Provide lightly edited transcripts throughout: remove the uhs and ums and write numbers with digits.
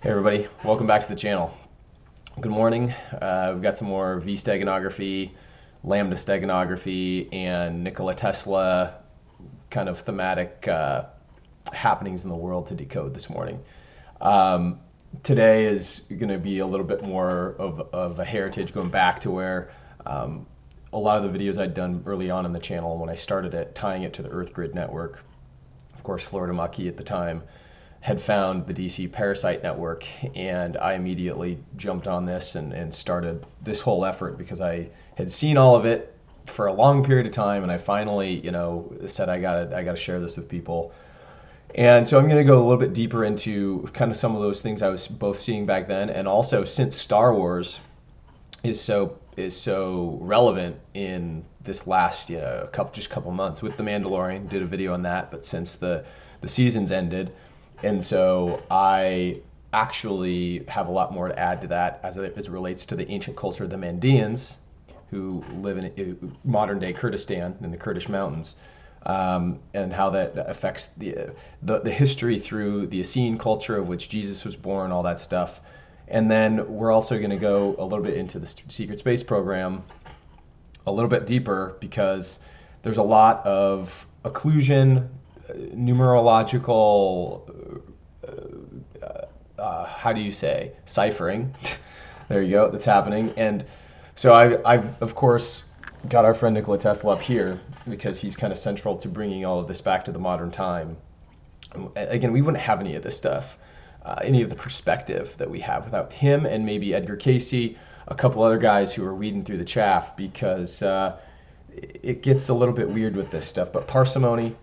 Hey everybody, welcome back to the channel. Good morning. We've got some more V steganography, lambda steganography, and Nikola Tesla kind of thematic happenings in the world to decode this morning. Today is going to be a little bit more of a heritage, going back to where a lot of the videos I'd done early on in the channel when I started it, tying it to the Earth Grid Network. Of course, Florida Maki at the time had found the DC Parasite Network, and I immediately jumped on this and started this whole effort because I had seen all of it for a long period of time, and I finally, said I gotta share this with people. And so I'm going to go a little bit deeper into kind of some of those things I was both seeing back then, and also since Star Wars is so relevant in this last couple months with the Mandalorian. Did a video on that, but since the seasons ended. And so I actually have a lot more to add to that as it relates to the ancient culture of the Mandeans, who live in modern day Kurdistan in the Kurdish mountains, and how that affects the history through the Essene culture of which Jesus was born, all that stuff. And then we're also going to go a little bit into the secret space program a little bit deeper, because there's a lot of occlusion, numerological, ciphering. There you go, that's happening. And so I've of course got our friend Nikola Tesla up here because he's kind of central to bringing all of this back to the modern time. Again, we wouldn't have any of this stuff, any of the perspective that we have without him, and maybe Edgar Casey, a couple other guys who are weeding through the chaff, because it gets a little bit weird with this stuff. But parsimony,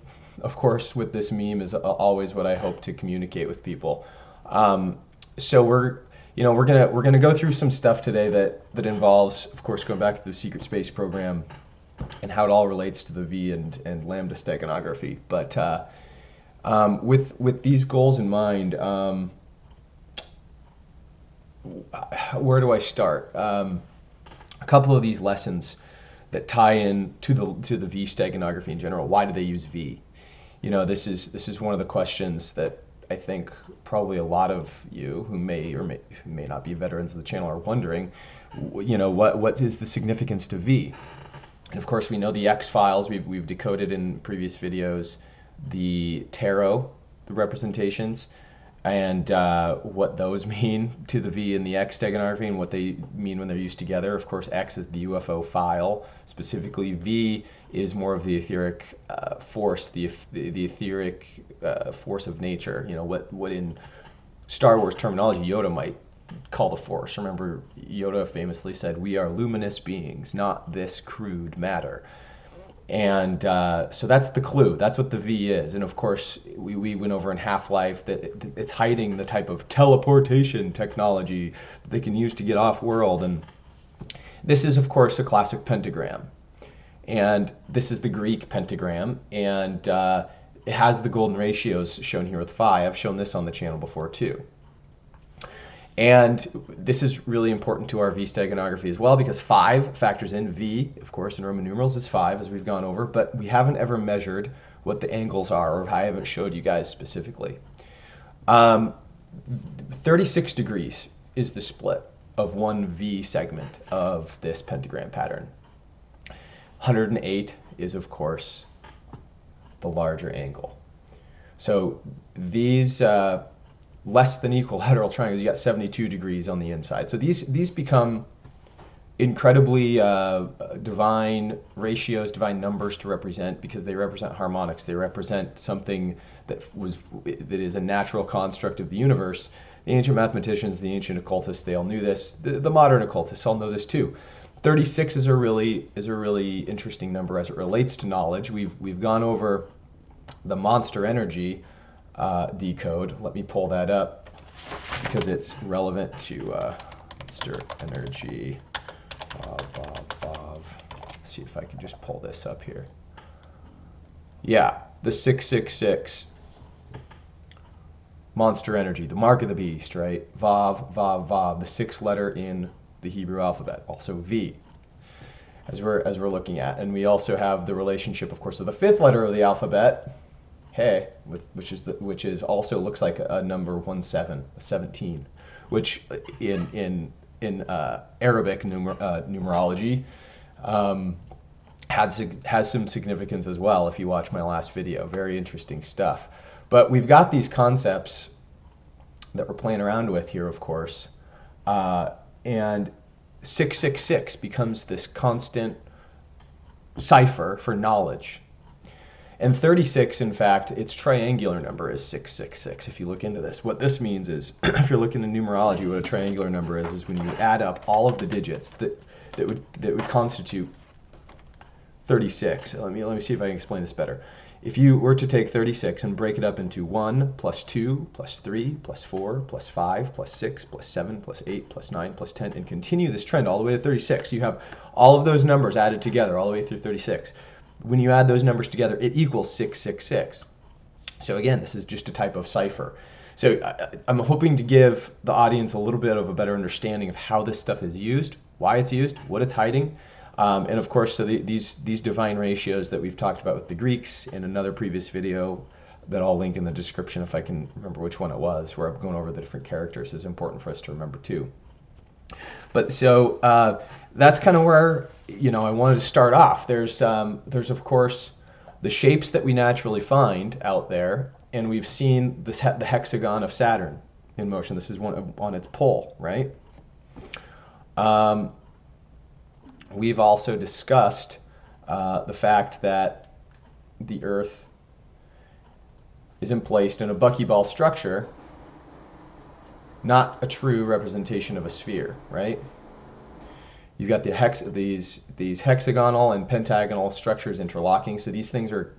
of course, with this meme is always what I hope to communicate with people. So we're gonna go through some stuff today that involves, of course, going back to the secret space program and how it all relates to the V and lambda steganography. But with these goals in mind, where do I start? A couple of these lessons that tie in to the V steganography in general. Why do they use V? This is one of the questions that I think probably a lot of you who may not be veterans of the channel are wondering. What is the significance to V? And of course, we know the X files. We've decoded in previous videos the tarot, the representations, and what those mean to the V and the X steganography, and what they mean when they're used together. Of course, X is the UFO file. Specifically, V is more of the etheric force, the etheric force of nature. What in Star Wars terminology Yoda might call the force. Remember, Yoda famously said, "We are luminous beings, not this crude matter." And so that's the clue. That's what the V is. And of course, we went over in Half-Life that it's hiding the type of teleportation technology that they can use to get off-world. And this is, of course, a classic pentagram. And this is the Greek pentagram. And it has the golden ratios shown here with phi. I've shown this on the channel before, too. And this is really important to our V steganography as well, because 5 factors in. V, of course, in Roman numerals is 5, as we've gone over, but we haven't ever measured what the angles are, or I haven't showed you guys specifically. 36 degrees is the split of one V segment of this pentagram pattern. 108 is, of course, the larger angle. So these less than equilateral triangles, you got 72 degrees on the inside. So these become incredibly divine ratios, divine numbers to represent, because they represent harmonics. They represent something that is a natural construct of the universe. The ancient mathematicians, the ancient occultists, they all knew this. The modern occultists all know this too. 36 is a really interesting number as it relates to knowledge. We've gone over the monster energy decode. Let me pull that up because it's relevant to monster energy. Let's see if I can just pull this up here. Yeah, the 666 monster energy, the mark of the beast, right? Vav, Vav, Vav, the 6th letter in the Hebrew alphabet, also V, as we're looking at. And we also have the relationship, of course, of the 5th letter of the alphabet, He, which is also looks like a number 17, which in Arabic numerology has some significance as well. If you watch my last video, very interesting stuff. But we've got these concepts that we're playing around with here, of course, and 666 becomes this constant cipher for knowledge. And 36, in fact, its triangular number is 666. If you look into this, what this means is, if you're looking at numerology, what a triangular number is when you add up all of the digits that would constitute 36. Let me see if I can explain this better. If you were to take 36 and break it up into 1 plus 2 plus 3 plus 4 plus 5 plus 6 plus 7 plus 8 plus 9 plus 10 and continue this trend all the way to 36, you have all of those numbers added together all the way through 36. When you add those numbers together, it equals 666. So again, this is just a type of cipher. So I'm hoping to give the audience a little bit of a better understanding of how this stuff is used, why it's used, what it's hiding. And of course, so these divine ratios that we've talked about with the Greeks in another previous video that I'll link in the description if I can remember which one it was, where I'm going over the different characters, is important for us to remember too. But so that's kind of where I wanted to start off. There's of course the shapes that we naturally find out there, and we've seen the hexagon of Saturn in motion. This is one on its pole, right? We've also discussed the fact that the Earth is placed in a buckyball structure, not a true representation of a sphere, right? You've got these hexagonal and pentagonal structures interlocking, so these things are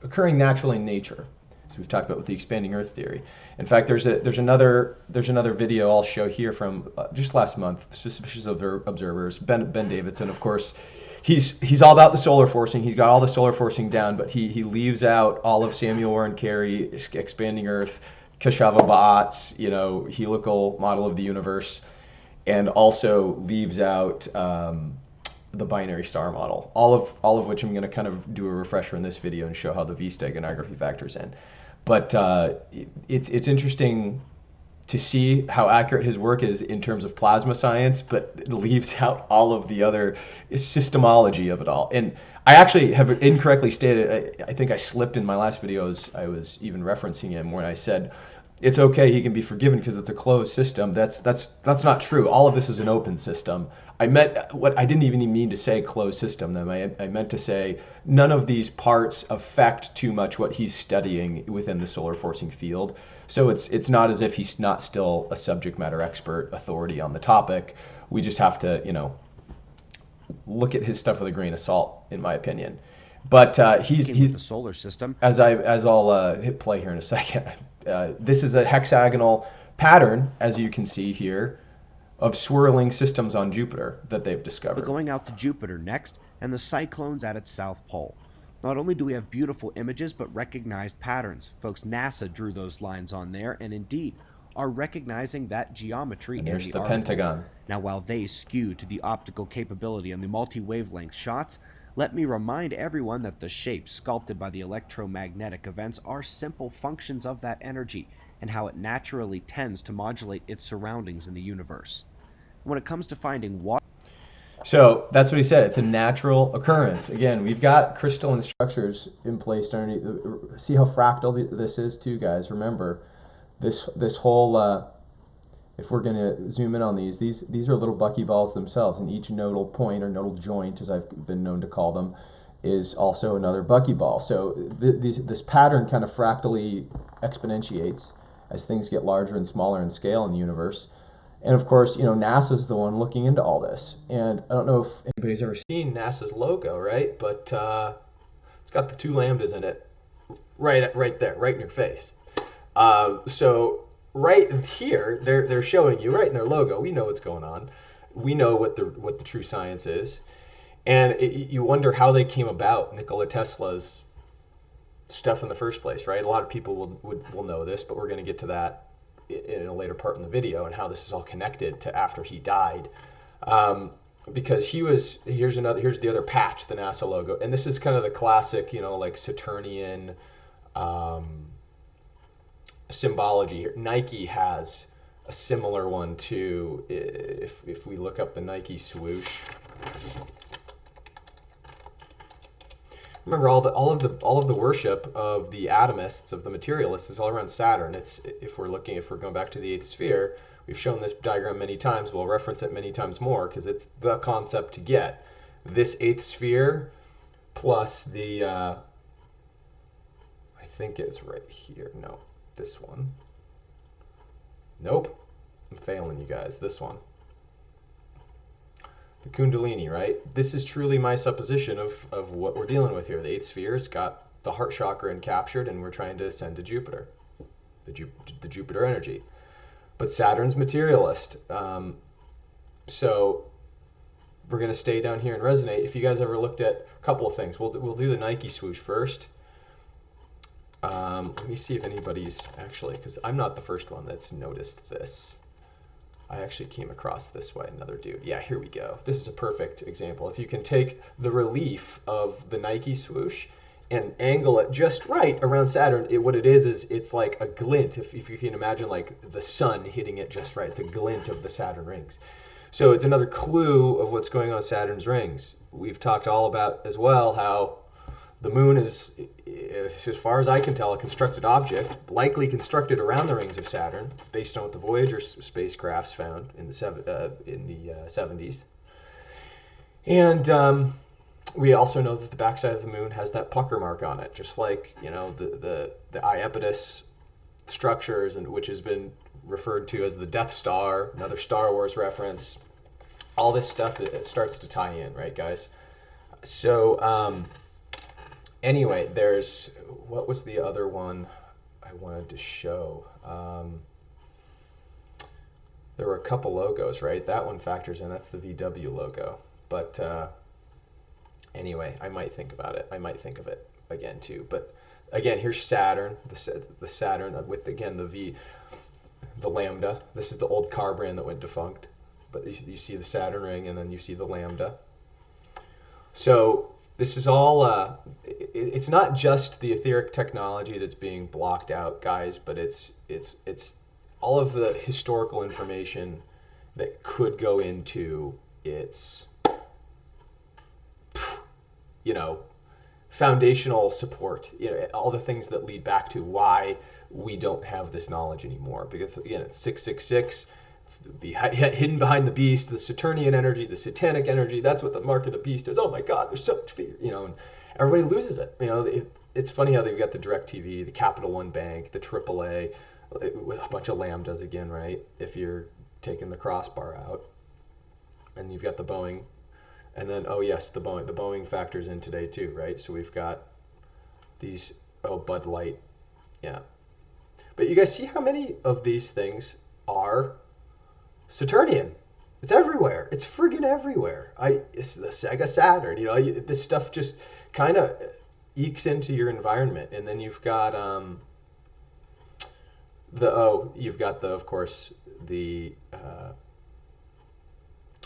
occurring naturally in nature. So we've talked about with the expanding Earth theory. In fact, there's another video I'll show here from just last month. Suspicious observers, Ben Davidson, of course. He's all about the solar forcing. He's got all the solar forcing down, but he leaves out all of Samuel Warren Carey, expanding Earth, Kashava Ba'at's, helical model of the universe, and also leaves out the binary star model. All of which I'm going to kind of do a refresher in this video and show how the V steganography factors in. But it's interesting to see how accurate his work is in terms of plasma science, but it leaves out all of the other systemology of it all. And I actually have incorrectly stated, I think I slipped in my last videos, I was even referencing him when I said, it's okay, he can be forgiven because it's a closed system. That's not true. All of this is an open system. I didn't even mean to say closed system then. I meant to say none of these parts affect too much what he's studying within the solar forcing field. So it's not as if he's not still a subject matter expert authority on the topic. We just have to, look at his stuff with a grain of salt, in my opinion. But he's the solar system. As I'll hit play here in a second. This is a hexagonal pattern, as you can see here, of swirling systems on Jupiter that they've discovered. We're going out to Jupiter next, and the cyclones at its south pole. Not only do we have beautiful images, but recognized patterns. Folks, NASA drew those lines on there, and indeed are recognizing that geometry and in there's the the article. Pentagon. Now, while they skew to the optical capability and the multi-wavelength shots, let me remind everyone that the shapes sculpted by the electromagnetic events are simple functions of that energy and how it naturally tends to modulate its surroundings in the universe. When it comes to finding water... So that's what he said. It's a natural occurrence. Again, we've got crystalline structures in place underneath. See how fractal this is too, guys. Remember, this whole... if we're going to zoom in on these are little buckyballs themselves, and each nodal point or nodal joint, as I've been known to call them, is also another buckyball. So this pattern kind of fractally exponentiates as things get larger and smaller in scale in the universe. And of course, NASA's the one looking into all this. And I don't know if anybody's ever seen NASA's logo, right? But it's got the 2 lambdas in it, right there, right in your face. So right here, they're showing you right in their logo. We know what's going on. We know what the true science is, and you wonder how they came about Nikola Tesla's stuff in the first place, right? A lot of people will know this, but we're going to get to that in a later part in the video and how this is all connected to after he died. Because here's the other patch, the NASA logo, and this is kind of the classic, like Saturnian um, symbology here. Nike has a similar one too. If we look up the Nike swoosh, remember all of the worship of the atomists, of the materialists, is all around Saturn. It's if we're going back to the eighth sphere, we've shown this diagram many times. We'll reference it many times more because it's the concept to get this eighth sphere plus the I think it's right here. No, this one. Nope, I'm failing you guys. This one. The Kundalini, right? This is truly my supposition of what we're dealing with here. The eighth sphere's got the heart chakra encaptured, and we're trying to ascend to Jupiter, the Jupiter energy. But Saturn's materialist. So we're going to stay down here and resonate. If you guys ever looked at a couple of things, we'll do the Nike swoosh first. Let me see if anybody's actually, because I'm not the first one that's noticed this. I actually came across this way, another dude. Yeah, here we go. This is a perfect example. If you can take the relief of the Nike swoosh and angle it just right around Saturn, what it is it's like a glint. If you can imagine like the sun hitting it just right, it's a glint of the Saturn rings. So it's another clue of what's going on with Saturn's rings. We've talked all about as well how the moon is, as far as I can tell, a constructed object, likely constructed around the rings of Saturn, based on what the Voyager spacecrafts found in the 70s. And we also know that the backside of the moon has that pucker mark on it, just like the Iapetus structures, and which has been referred to as the Death Star, another Star Wars reference. All this stuff it starts to tie in, right, guys? So. Anyway, what was the other one I wanted to show? There were a couple logos, right? That one factors in. That's the VW logo. But anyway, I might think about it. I might think of it again too. But again, here's Saturn, the Saturn with again the lambda. This is the old car brand that went defunct. But you see the Saturn ring, and then you see the lambda. So this is all, it's not just the etheric technology that's being blocked out, guys, but it's all of the historical information that could go into its, foundational support, all the things that lead back to why we don't have this knowledge anymore. Because, again, it's 666. Hidden behind the beast, the Saturnian energy, the satanic energy. That's what the mark of the beast is. Oh my God, there's so much fear, and everybody loses it. It's funny how they've got the DirecTV, the Capital One Bank, the AAA, with a bunch of lambdas again, right? If you're taking the crossbar out, and you've got the Boeing, and then the Boeing factors in today too, right? So we've got these Bud Light, yeah. But you guys see how many of these things are Saturnian? It's everywhere. It's friggin' everywhere. It's the Sega Saturn. This stuff just kind of ekes into your environment, and then you've got of course the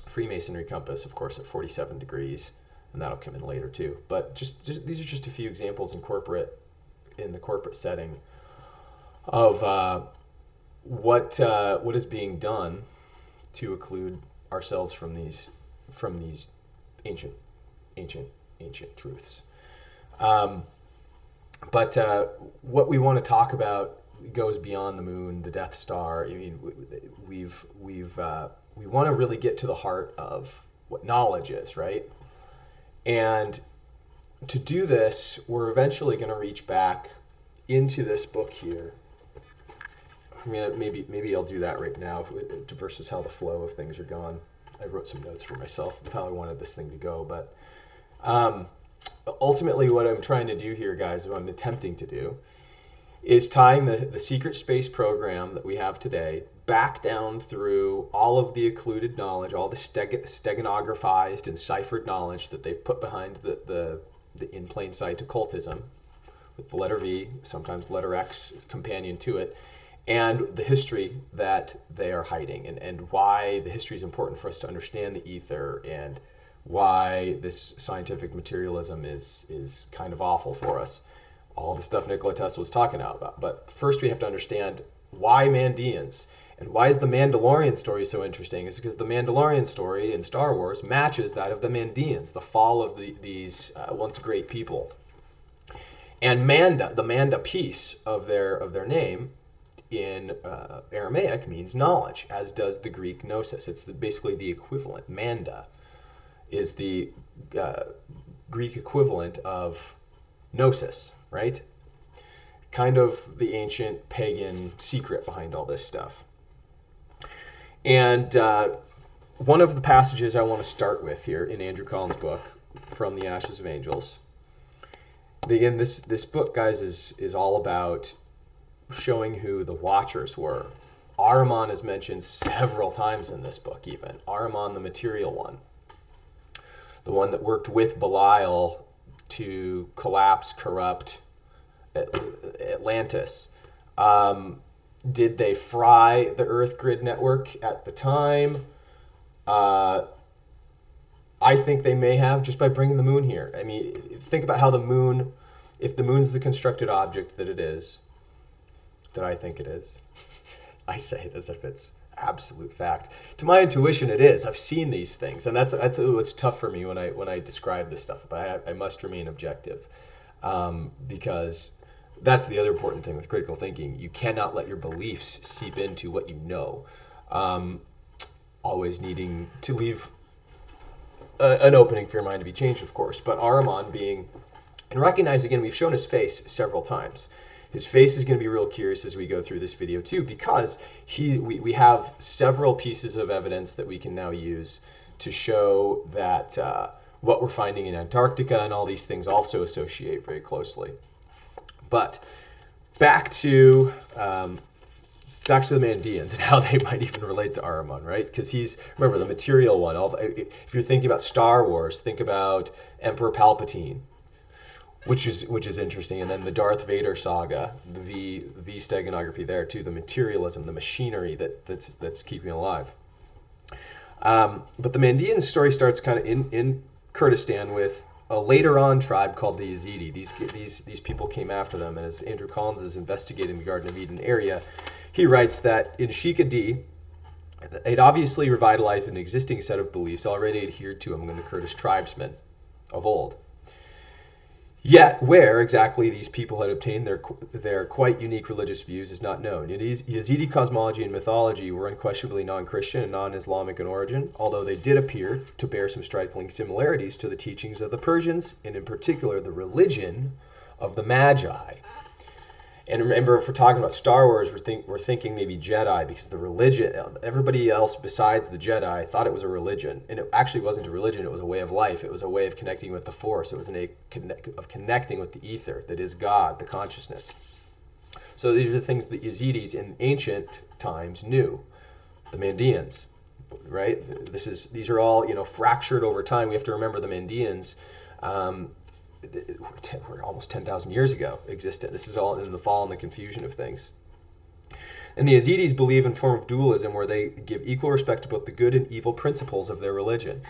Freemasonry compass, of course, at 47 degrees, and that'll come in later too. But just these are just a few examples in the corporate setting of what is being done to occlude ourselves from these ancient truths. But what we want to talk about goes beyond the moon, the Death Star. I mean, we want to really get to the heart of what knowledge is, right? And to do this, we're eventually going to reach back into this book here. I mean, maybe I'll do that right now versus how the flow of things are going. I wrote some notes for myself of how I wanted this thing to go. But ultimately what I'm trying to do here, guys, what I'm attempting to do, is tying the secret space program that we have today back down through all of the occluded knowledge, all the steganographized and ciphered knowledge that they've put behind the in plain sight occultism, with the letter V, sometimes letter X companion to it, and the history that they are hiding, and why the history is important for us to understand the ether, and why this scientific materialism is kind of awful for us. all the stuff Nikola Tesla was talking about. But first, we have to understand why Mandeans. And why is the Mandalorian story so interesting? Is because the Mandalorian story in Star Wars matches that of the Mandeans, the fall of these once great people. And Manda, the Manda piece of their name in Aramaic means knowledge, as does the Greek gnosis. It's basically the equivalent. Manda is the Greek equivalent of gnosis, right? Kind of the ancient pagan secret behind all this stuff. And one of the passages I want to start with here in Andrew Collins' book, From the Ashes of Angels. Again, this book, guys, is all about showing who the Watchers were. AHRIMAN is mentioned several times in this book, even. AHRIMAN, the material one. The one that worked with Belial to collapse, corrupt Atlantis. Did they fry the Earth grid network at the time? I think they may have, just by bringing the moon here. I mean, think about how the moon, if the moon's the constructed object that it is, that I think it is, I say it as if it's absolute fact. To my intuition, it is. I've seen these things, and that's it's tough for me when I describe this stuff. But I must remain objective, because that's the other important thing with critical thinking. You cannot let your beliefs seep into what you know. Always needing to leave an opening for your mind to be changed, of course. But Ahriman being, and recognize again, we've shown his face several times. His face is going to be real curious as we go through this video too, because we have several pieces of evidence that we can now use to show that what we're finding in Antarctica and all these things also associate very closely. But back to the Mandeans and how they might even relate to Ahriman, right? Because he's, remember, the material one. If you're thinking about Star Wars, think about Emperor Palpatine, which is interesting. And then the Darth Vader saga, the steganography there too, the materialism, the machinery that's keeping alive. But the Mandean story starts kind of in Kurdistan with a later on tribe called the Yazidi. These people came after them, and as Andrew Collins is investigating the Garden of Eden area, he writes that in Sheikh-Adi, it obviously revitalized an existing set of beliefs already adhered to among the Kurdish tribesmen of old. Yet, where exactly these people had obtained their quite unique religious views is not known. Yazidi cosmology and mythology were unquestionably non-Christian and non-Islamic in origin, although they did appear to bear some striking similarities to the teachings of the Persians, and in particular the religion of the Magi. And remember, if we're talking about Star Wars, we're thinking maybe Jedi, because the religion, everybody else besides the Jedi thought it was a religion. And it actually wasn't a religion, it was a way of life. It was a way of connecting with the Force. It was of connecting with the ether, that is God, the consciousness. So these are things the Yazidis in ancient times knew. The Mandeans, right? These are all, fractured over time. We have to remember the Mandeans, were almost 10,000 years ago existed. This is all in the fall and the confusion of things. And the Yazidis believe in a form of dualism where they give equal respect to both the good and evil principles of their religion.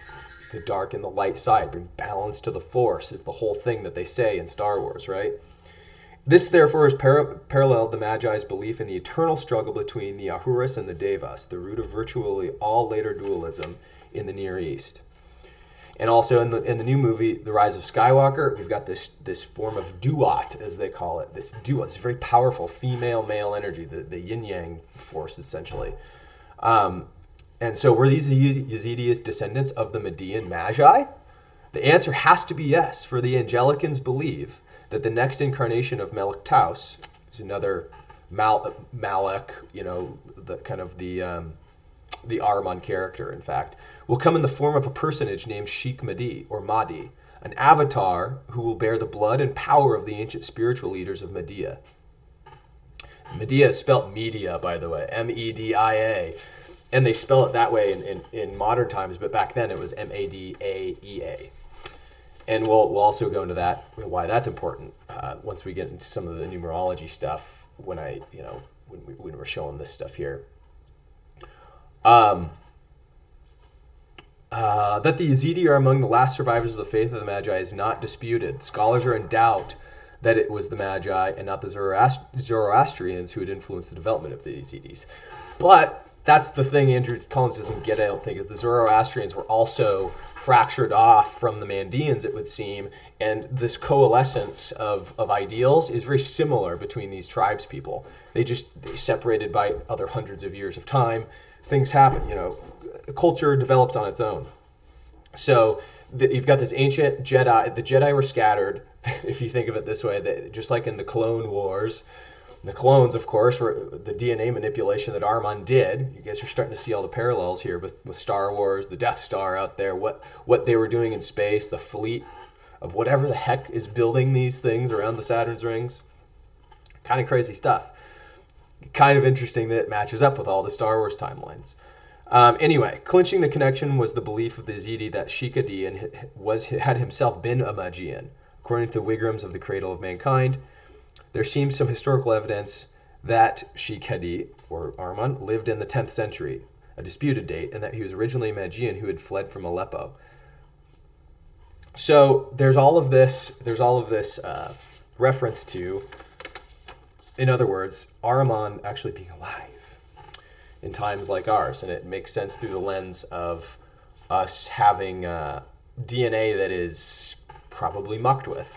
The dark and the light side, bring balance to the Force is the whole thing that they say in Star Wars, right? This, therefore, is paralleled the Magi's belief in the eternal struggle between the Ahuris and the Devas, the root of virtually all later dualism in the Near East. And also in the new movie, The Rise of Skywalker, we've got this form of duat, as they call it. This duat, it's very powerful female-male energy, the yin-yang force, essentially. And so were these Yazidi descendants of the Median Magi? The answer has to be yes, for the Angelicans believe that the next incarnation of Melek Taus is another Malek, the kind of the Ahriman character, in fact, will come in the form of a personage named Sheikh Mahdi, or Mahdi, an avatar who will bear the blood and power of the ancient spiritual leaders of Media. Media is spelt media, by the way, M-E-D-I-A. And they spell it that way in modern times, but back then it was M-A-D-A-E-A. And we'll also go into that, why that's important, once we get into some of the numerology stuff when we're showing this stuff here. That the Yazidi are among the last survivors of the faith of the Magi is not disputed. Scholars are in doubt that it was the Magi and not the Zoroastrians who had influenced the development of these deities. But that's the thing Andrew Collins doesn't get, I don't think, is the Zoroastrians were also fractured off from the Mandeans, it would seem, and this coalescence of ideals is very similar between these tribes people. They separated by other hundreds of years of time. Things happen, culture develops on its own. So you've got this ancient Jedi. The Jedi were scattered, if you think of it this way, just like in the Clone Wars. The clones, of course, were the DNA manipulation that AHRIMAN did. You guys are starting to see all the parallels here with Star Wars, the Death Star out there, what they were doing in space, the fleet of whatever the heck is building these things around the Saturn's rings. Kind of crazy stuff. Kind of interesting that it matches up with all the Star Wars timelines. Anyway, clinching the connection was the belief of the Yazidi that Sheikh had himself been a Magian. According to the Wigrams of the Cradle of Mankind, there seems some historical evidence that Sheikh Hadi, or AHRIMAN, lived in the 10th century, a disputed date, and that he was originally a Magian who had fled from Aleppo. So there's all of this reference to, in other words, AHRIMAN actually being alive in times like ours, and it makes sense through the lens of us having DNA that is probably mucked with.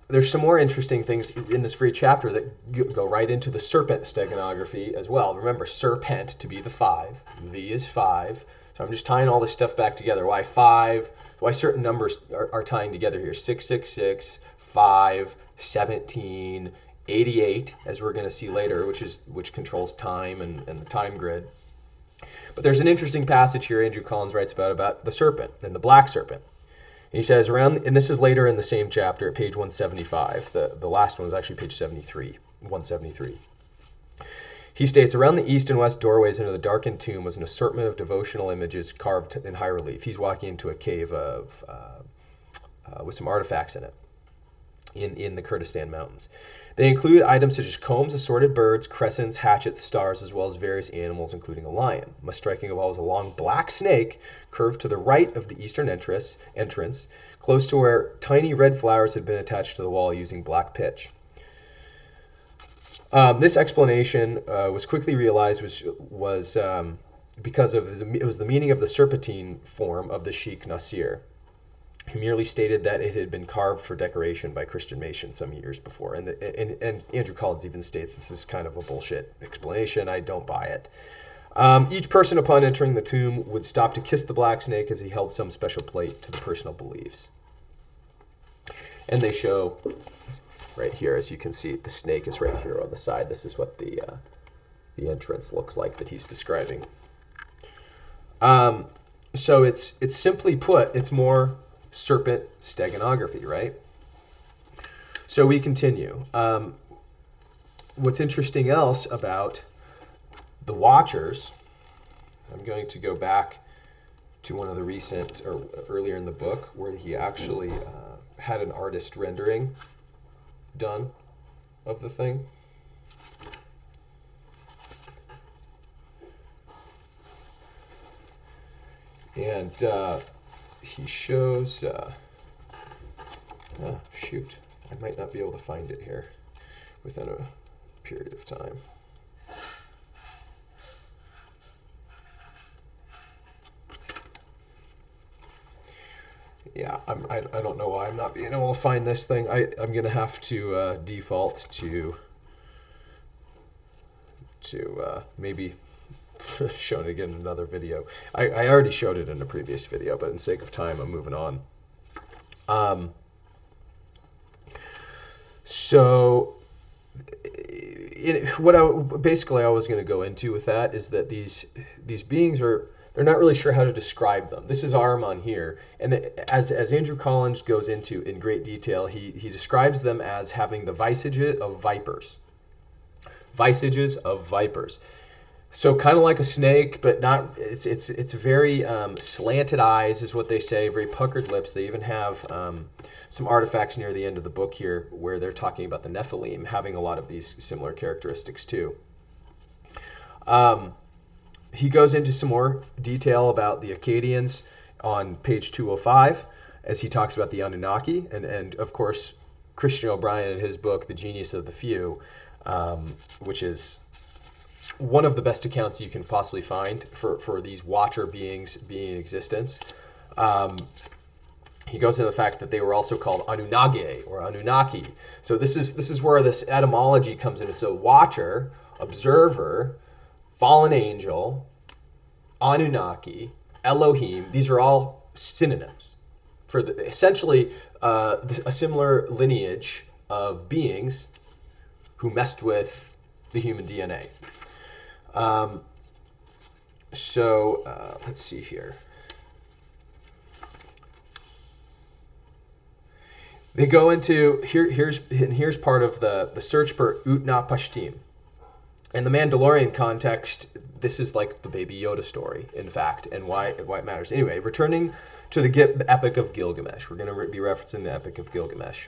There's some more interesting things in this free chapter that go right into the serpent steganography as well. Remember, serpent to be the 5, V is 5. So I'm just tying all this stuff back together. Why 5? Why certain numbers are tying together here. 666, 5, 17, 88, as we're going to see later, which controls time and the time grid. But there's an interesting passage here Andrew Collins writes about the serpent and the black serpent. He says and this is later in the same chapter at page 175. The last one was actually page 173. He states, around the east and west doorways into the darkened tomb was an assortment of devotional images carved in high relief. He's walking into a cave with some artifacts in it in the Kurdistan Mountains. They include items such as combs, assorted birds, crescents, hatchets, stars, as well as various animals, including a lion. Most striking of all was a long black snake curved to the right of the eastern entrance, close to where tiny red flowers had been attached to the wall using black pitch. This explanation was quickly realized was because it was the meaning of the serpentine form of the Sheikh Nasir, who merely stated that it had been carved for decoration by Christian Masons some years before. And Andrew Collins even states this is kind of a bullshit explanation. I don't buy it. Each person upon entering the tomb would stop to kiss the black snake as he held some special plate to the personal beliefs. And they show right here, as you can see, the snake is right here on the side. This is what the entrance looks like that he's describing. So it's simply put, it's more serpent steganography, right? So we continue. What's interesting else about the Watchers, I'm going to go back to one of the recent, or earlier in the book, where he actually had an artist rendering done of the thing. And he shows, shoot, I might not be able to find it here within a period of time. Yeah, I don't know why I'm not being able to find this thing. I'm going to have to default to maybe shown it again in another video. I already showed it in a previous video, but in sake of time, I'm moving on. So what I was going to go into with that is that these beings they're not really sure how to describe them. This is AHRIMAN here, and as Andrew Collins goes into in great detail, he describes them as having the visages of vipers. Visages of vipers. So kind of like a snake, but not. It's very slanted eyes, is what they say. Very puckered lips. They even have some artifacts near the end of the book here where they're talking about the Nephilim having a lot of these similar characteristics too. He goes into some more detail about the Akkadians on page 205 as he talks about the Anunnaki, and of course Christian O'Brien in his book, The Genius of the Few, which is one of the best accounts you can possibly find for these watcher beings being in existence. He goes into the fact that they were also called Anunnaki or Anunnaki. So this is where this etymology comes in. So watcher, observer, fallen angel, Anunnaki, Elohim. These are all synonyms for essentially a similar lineage of beings who messed with the human DNA. Let's see here. They go into here's part of the search for Utnapishtim. In the Mandalorian context, this is like the Baby Yoda story, in fact, and why it matters. Anyway, returning to the Epic of Gilgamesh. We're going to be referencing the Epic of Gilgamesh.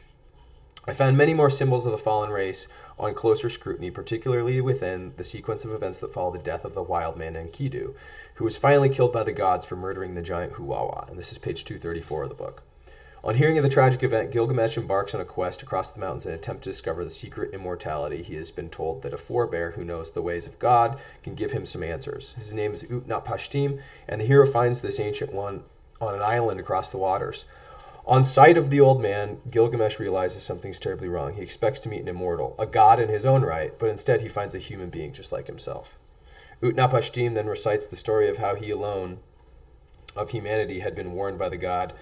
I found many more symbols of the fallen race on closer scrutiny, particularly within the sequence of events that follow the death of the wild man Enkidu, who was finally killed by the gods for murdering the giant Huwawa. And this is page 234 of the book. On hearing of the tragic event, Gilgamesh embarks on a quest across the mountains in an attempt to discover the secret immortality. He has been told that a forebear who knows the ways of God can give him some answers. His name is Utnapishtim, and the hero finds this ancient one on an island across the waters. On sight of the old man, Gilgamesh realizes something's terribly wrong. He expects to meet an immortal, a god in his own right, but instead he finds a human being just like himself. Utnapishtim then recites the story of how he alone of humanity had been warned by the god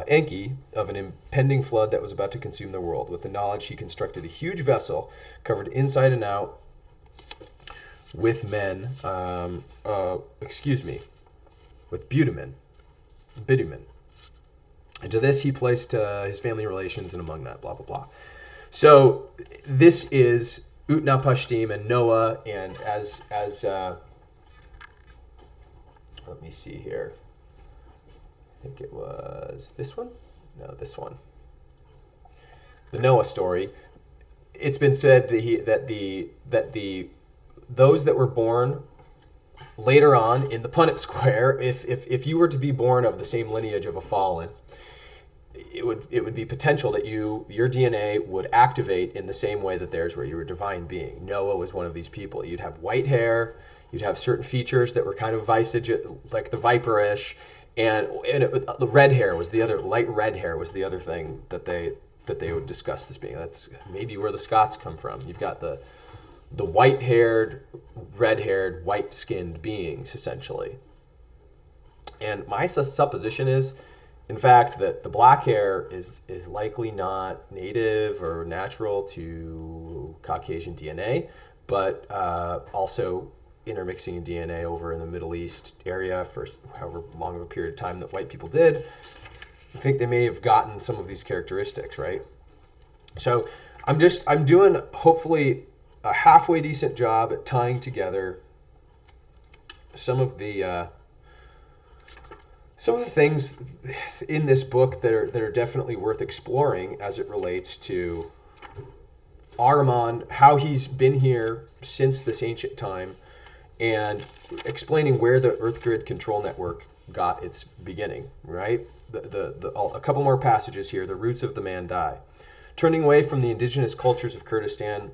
Enki of an impending flood that was about to consume the world. With the knowledge, he constructed a huge vessel covered inside and out with with bitumen. And to this he placed his family relations, and among that, blah, blah, blah. So this is Utnapishtim and Noah, and as let me see here. I think it was this one? No, this one. The Noah story. It's been said that those that were born later on in the Punnett Square, if you were to be born of the same lineage of a fallen, it would be potential that your DNA would activate in the same way that theirs were. You were a divine being. Noah was one of these people. You'd have white hair. You'd have certain features that were kind of visage, like the viperish. And the red hair was the other, light red hair was the other thing that they would discuss this being. That's maybe where the Scots come from. You've got the white-haired, red-haired, white-skinned beings, essentially. And my supposition is, in fact, that the black hair is likely not native or natural to Caucasian DNA, but also intermixing DNA over in the Middle East area for however long of a period of time that white people did. I think they may have gotten some of these characteristics, right? So I'm doing hopefully a halfway decent job at tying together some of the things in this book that are definitely worth exploring as it relates to AHRIMAN, how he's been here since this ancient time, and explaining where the Earth Grid Control Network got its beginning, right? A couple more passages here. The roots of the Mandai. Turning away from the indigenous cultures of Kurdistan,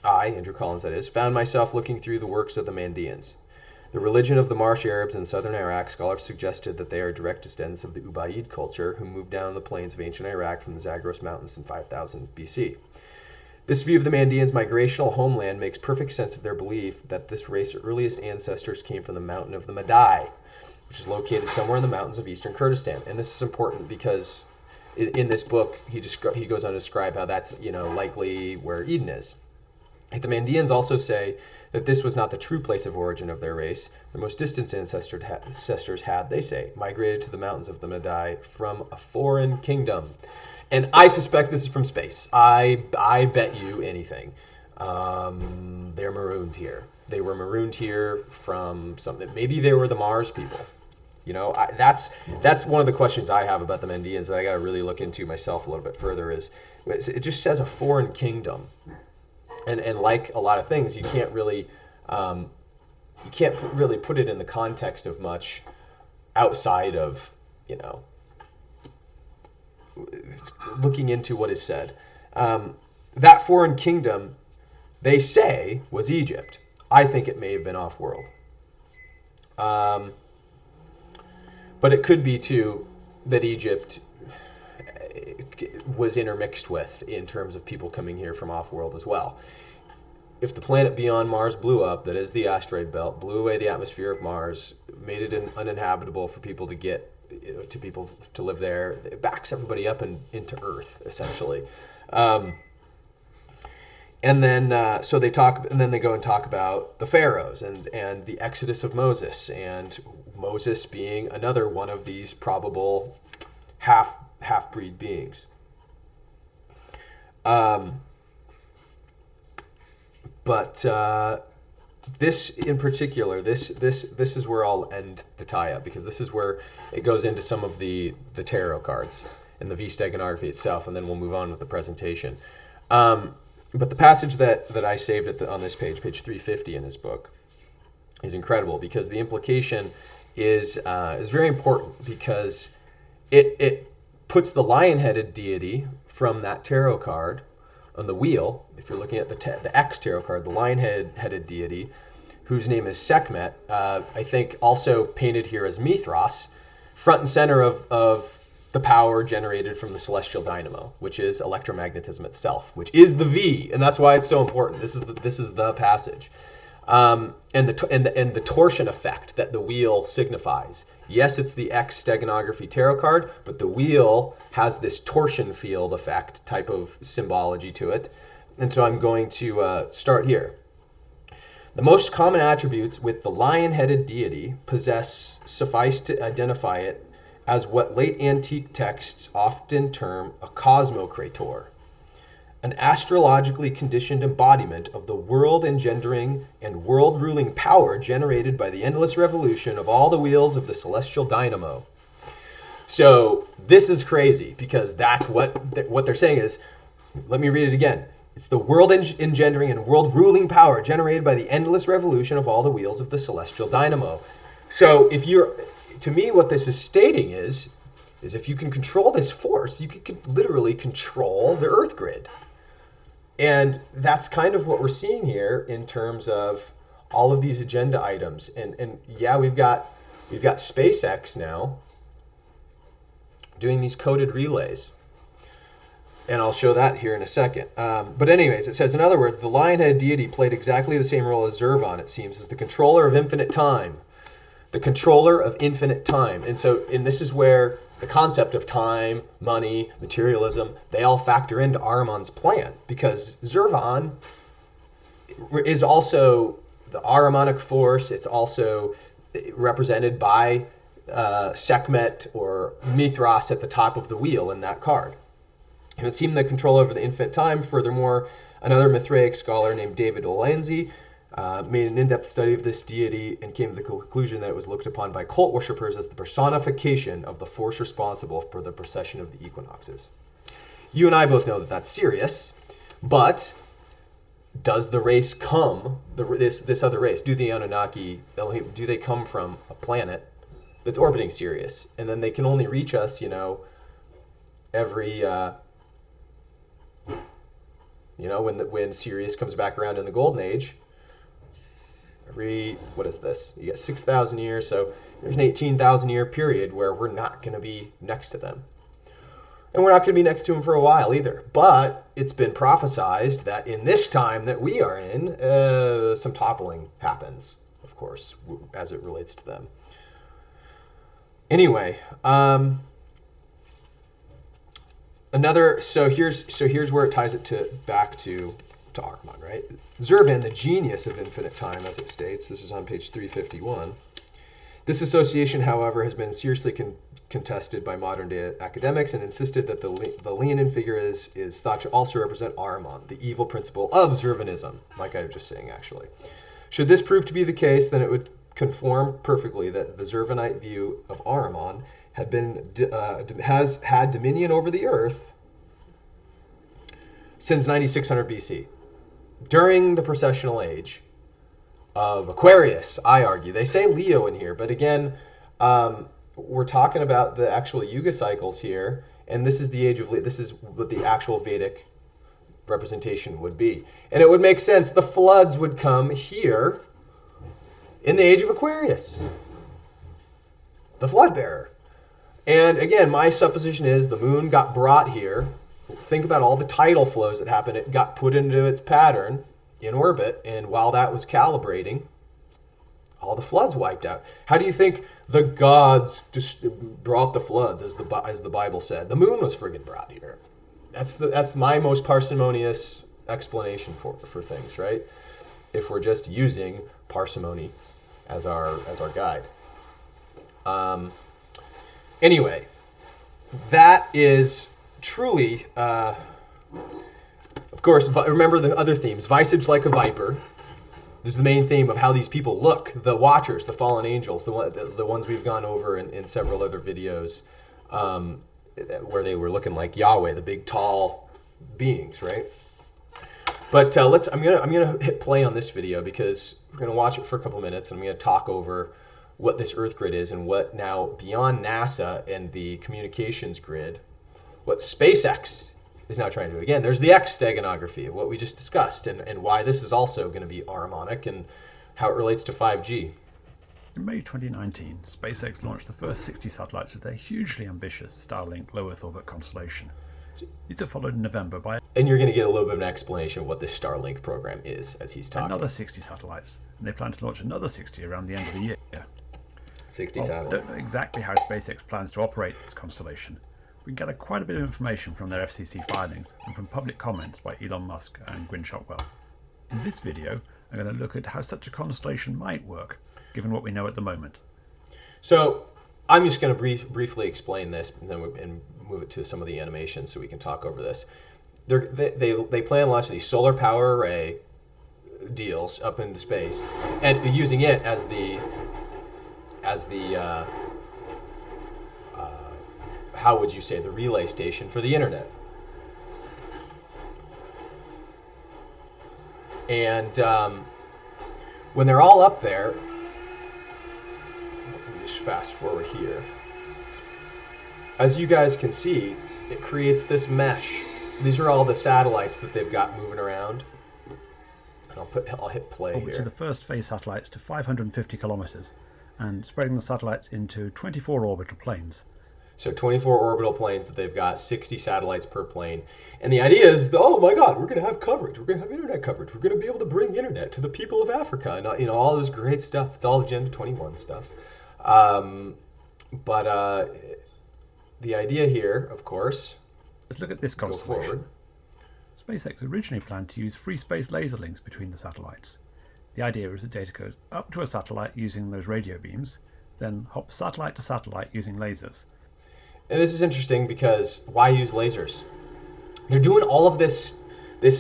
I, Andrew Collins that is, found myself looking through the works of the Mandeans. The religion of the Marsh Arabs in southern Iraq, scholars suggested that they are direct descendants of the Ubaid culture, who moved down the plains of ancient Iraq from the Zagros Mountains in 5000 BC. This view of the Mandeans' migrational homeland makes perfect sense of their belief that this race's earliest ancestors came from the mountain of the Madai, which is located somewhere in the mountains of eastern Kurdistan. And this is important because in this book, he goes on to describe how that's likely where Eden is. The Mandeans also say that this was not the true place of origin of their race. Their most distant ancestors had, they say, migrated to the mountains of the Madai from a foreign kingdom. And I suspect this is from space. I bet you anything. They're marooned here. They were marooned here from something. Maybe they were the Mars people. That's one of the questions I have about the Mandeans that I got to really look into myself a little bit further. Is it just says a foreign kingdom, and like a lot of things, you can't really put it in the context of much outside of looking into what is said. That foreign kingdom, they say, was Egypt. I think it may have been off-world. But it could be, too, that Egypt was intermixed with in terms of people coming here from off-world as well. If the planet beyond Mars blew up, that is the asteroid belt, blew away the atmosphere of Mars, made it uninhabitable for people to get, to people to live there, it backs everybody up into Earth, essentially. And then so they talk, and then they go and talk about the pharaohs and the exodus of Moses, and Moses being another one of these probable half-breed beings. But this in particular, this is where I'll end the tie-up, because this is where it goes into some of the tarot cards and the V steganography itself, and then we'll move on with the presentation. But the passage that I saved on this page 350 in his book, is incredible, because the implication is very important, because it puts the lion-headed deity from that tarot card on the wheel. If you're looking at the X tarot card, the lion-headed deity, whose name is Sekhmet, I think also painted here as Mithras, front and center of the power generated from the celestial dynamo, which is electromagnetism itself, which is the V, and that's why it's so important. This is the passage, and the torsion effect that the wheel signifies. Yes, it's the X steganography tarot card, but the wheel has this torsion field effect type of symbology to it, and so I'm going to start here. The most common attributes with the lion-headed deity suffice to identify it as what late antique texts often term a cosmocrator, an astrologically conditioned embodiment of the world-engendering and world-ruling power generated by the endless revolution of all the wheels of the celestial dynamo. So this is crazy, because that's what they're saying is, let me read it again. It's the world-engendering and world-ruling power generated by the endless revolution of all the wheels of the celestial dynamo. So to me, what this is stating is if you can control this force, you can literally control the Earth grid. And that's kind of what we're seeing here in terms of all of these agenda items. And yeah, we've got SpaceX now doing these coded relays. And I'll show that here in a second. But anyways, it says, in other words, the lion-headed deity played exactly the same role as Zervan, it seems, as the controller of infinite time. The controller of infinite time. And this is where the concept of time, money, materialism, they all factor into Ahriman's plan, because Zervan is also the Ahrimanic force. It's also represented by Sekhmet or Mithras at the top of the wheel in that card. And it seemed the controller over the infinite time. Furthermore, another Mithraic scholar named David Olenzi made an in-depth study of this deity and came to the conclusion that it was looked upon by cult worshippers as the personification of the force responsible for the precession of the equinoxes. You and I both know that that's serious, but does the race come, this other race, do the Anunnaki, do they come from a planet that's orbiting Sirius? And then they can only reach us, every, when Sirius comes back around in the Golden Age, what is this? You get 6,000 years, so there's an 18,000 year period where we're not going to be next to them. And we're not going to be next to them for a while either. But it's been prophesized that in this time that we are in, some toppling happens, of course, as it relates to them. Anyway, here's where it ties it back to Ahriman, right? Zervan, the genius of infinite time, as it states, this is on page 351. This association, however, has been seriously contested by modern-day academics and insisted that the Leonin figure is thought to also represent Ahriman, the evil principle of Zervanism, like I was just saying, actually. Should this prove to be the case, then it would conform perfectly that the Zervanite view of Ahriman has had dominion over the Earth since 9600 BC. During the precessional age of Aquarius, I argue. They say Leo in here, but again, we're talking about the actual Yuga cycles here, And this is the age of this is what the actual Vedic representation would be. And it would make sense. The floods would come here in the age of Aquarius, the flood bearer. And again, my supposition is the moon got brought here. Think about all the tidal flows that happened. It got put into its pattern in orbit, and while that was calibrating, all the floods wiped out. How do you think the gods just brought the floods, as the Bible said? The moon was friggin' brought here. That's my most parsimonious explanation for things, right? If we're just using parsimony as our guide. Anyway, that is truly, of course, remember the other themes. Visage like a viper. This is the main theme of how these people look. The Watchers, the fallen angels, the ones we've gone over in several other videos, where they were looking like Yahweh, the big tall beings, right? But I'm gonna hit play on this video because we're gonna watch it for a couple minutes, and I'm gonna talk over what this Earth grid is and what now beyond NASA and the communications grid, what SpaceX is now trying to do. Again, there's the X steganography of what we just discussed, and why this is also going to be harmonic and how it relates to 5G. In May 2019, SpaceX launched the first 60 satellites of their hugely ambitious Starlink low Earth orbit constellation. These are followed in November by And you're going to get a little bit of an explanation of what this Starlink program is as he's talking. another 60 satellites, and they plan to launch another 60 around the end of the year. 60 I satellites. don't know exactly how SpaceX plans to operate this constellation. We gather quite a bit of information from their FCC filings and from public comments by Elon Musk and Gwynne Shotwell. In this video, I'm going to look at how such a constellation might work, given what we know at the moment. So I'm just going to briefly explain this and then move it to some of the animations so we can talk over this. They plan to launch these solar power array deals up into space and using it as the how would you say, the relay station for the internet. And when they're all up there, let me just fast forward here. As you guys can see, it creates this mesh. These are all the satellites that they've got moving around. And I'll hit play here. So the first phase satellites to 550 kilometers and spreading the satellites into 24 orbital planes. So 24 orbital planes that they've got, 60 satellites per plane. And the idea is, oh my God, we're going to have coverage. We're going to have internet coverage. We're going to be able to bring internet to the people of Africa. And all this great stuff. It's all Agenda 21 stuff. But the idea here, of course, let's look at this constellation. SpaceX originally planned to use free space laser links between the satellites. The idea is that data goes up to a satellite using those radio beams, then hops satellite to satellite using lasers. And this is interesting because why use lasers? They're doing all of this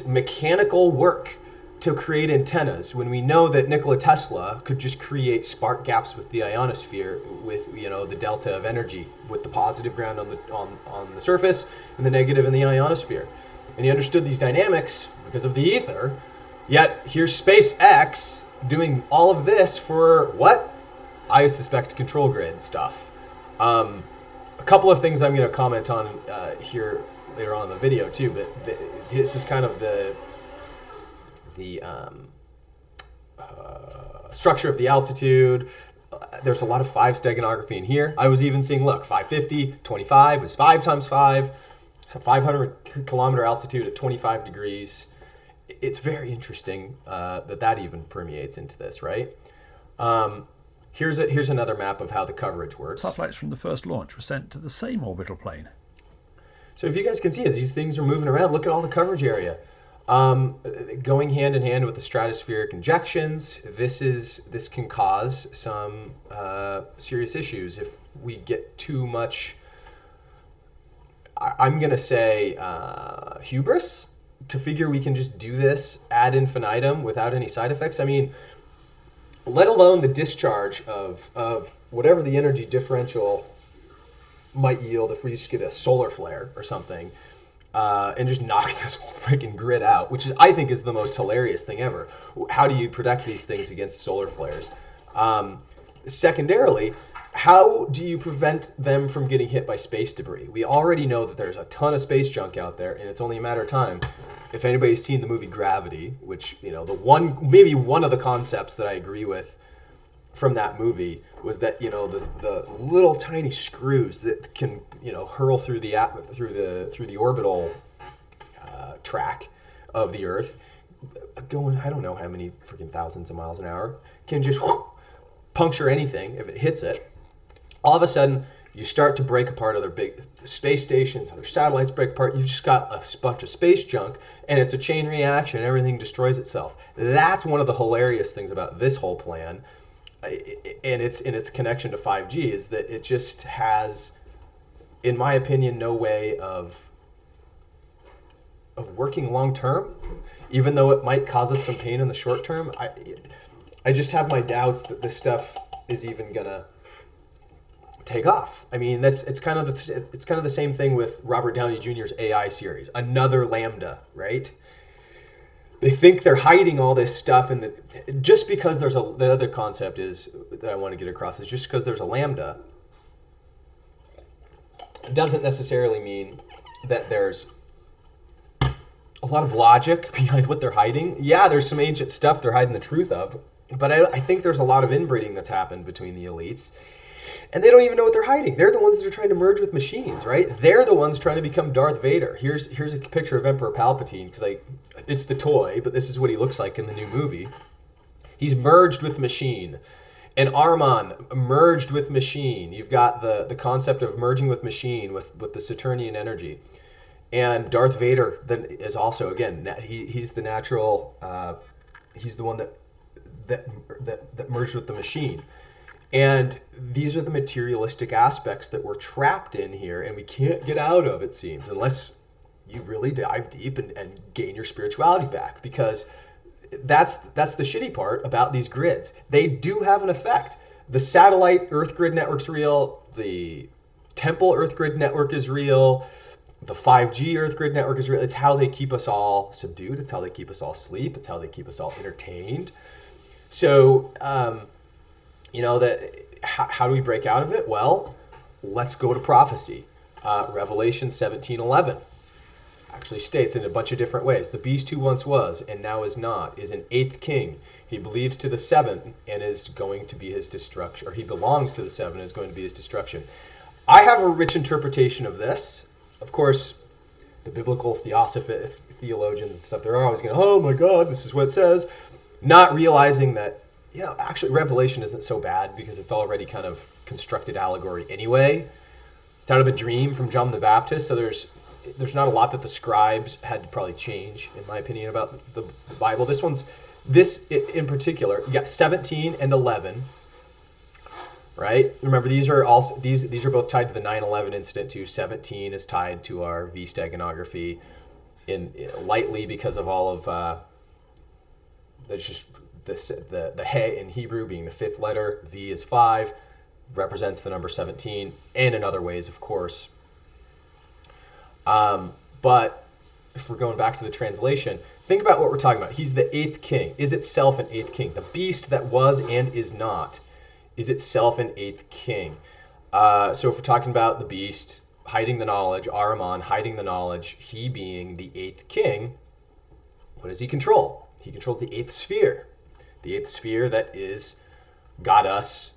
mechanical work to create antennas when we know that Nikola Tesla could just create spark gaps with the ionosphere with the delta of energy, with the positive ground on the surface and the negative in the ionosphere. And he understood these dynamics because of the ether. Yet here's SpaceX doing all of this for what? I suspect control grid stuff. A couple of things I'm going to comment on here later on in the video too, but this is kind of the structure of the altitude. There's a lot of 5 steganography in here. I was even seeing, look, 550, 25 was 5 times 5, so 500 kilometer altitude at 25 degrees. It's very interesting that even permeates into this, right? Here's another map of how the coverage works. Satellites from the first launch were sent to the same orbital plane. So if you guys can see it, these things are moving around. Look at all the coverage area. Going hand in hand with the stratospheric injections, this can cause some serious issues if we get too much, I'm going to say, hubris to figure we can just do this ad infinitum without any side effects. I mean, let alone the discharge of whatever the energy differential might yield if we just get a solar flare or something, and just knock this whole freaking grid out, which I think is the most hilarious thing ever. How do you protect these things against solar flares? Secondarily, how do you prevent them from getting hit by space debris? We already know that there's a ton of space junk out there, and it's only a matter of time. If anybody's seen the movie Gravity, which, maybe one of the concepts that I agree with from that movie was that, the little tiny screws that can, hurl through the orbital track of the Earth, going, I don't know how many freaking thousands of miles an hour, can just puncture anything if it hits it. All of a sudden, you start to break apart other big space stations, other satellites break apart. You've just got a bunch of space junk, and it's a chain reaction. Everything destroys itself. That's one of the hilarious things about this whole plan, and its connection to 5G, is that it just has, in my opinion, no way of working long term, even though it might cause us some pain in the short term. I just have my doubts that this stuff is even gonna take off. I mean, it's kind of the same thing with Robert Downey Jr.'s AI series, another Lambda, right? They think they're hiding all this stuff, and just because the other concept is that I want to get across is just because there's a Lambda doesn't necessarily mean that there's a lot of logic behind what they're hiding. Yeah, there's some ancient stuff they're hiding the truth of, but I think there's a lot of inbreeding that's happened between the elites, and they don't even know what they're hiding. They're the ones that are trying to merge with machines, right? They're the ones trying to become Darth Vader. Here's a picture of Emperor Palpatine, because it's the toy, but this is what he looks like in the new movie. He's merged with machine. And Ahriman merged with machine. You've got the concept of merging with machine with the Saturnian energy. And Darth Vader then is also, again, he's the natural, he's the one that merged with the machine. And these are the materialistic aspects that we're trapped in here, and we can't get out of, it seems, unless you really dive deep and gain your spirituality back. Because that's the shitty part about these grids. They do have an effect. The satellite Earth grid network's real. The temple Earth grid network is real. The 5G Earth grid network is real. It's how they keep us all subdued. It's how they keep us all asleep. It's how they keep us all entertained. So, how do we break out of it? Well, let's go to prophecy. Revelation 17:11 actually states in a bunch of different ways, the beast who once was and now is not is an eighth king. He believes to the seven and is going to be his destruction, or he belongs to the seven and is going to be his destruction. I have a rich interpretation of this. Of course, the biblical theologians and stuff, they're always going, oh my God, this is what it says. Not realizing that, actually Revelation isn't so bad, because it's already kind of constructed allegory anyway. It's out of a dream from John the Baptist, so there's not a lot that the scribes had to probably change, in my opinion, about the Bible. This in particular, you got 17 and 11, right? Remember, these are both tied to the 9/11 incident too. 17 is tied to our V steganography, lightly because of all of that's just the he in Hebrew being the fifth letter. V is 5, represents the number 17, and in other ways, of course. But if we're going back to the translation, think about what we're talking about. He's the eighth king, is itself an eighth king. The beast that was and is not is itself an eighth king. So if we're talking about the beast hiding the knowledge, Ahriman hiding the knowledge, he being the eighth king, what does he control? He controls the eighth sphere. The eighth sphere that got us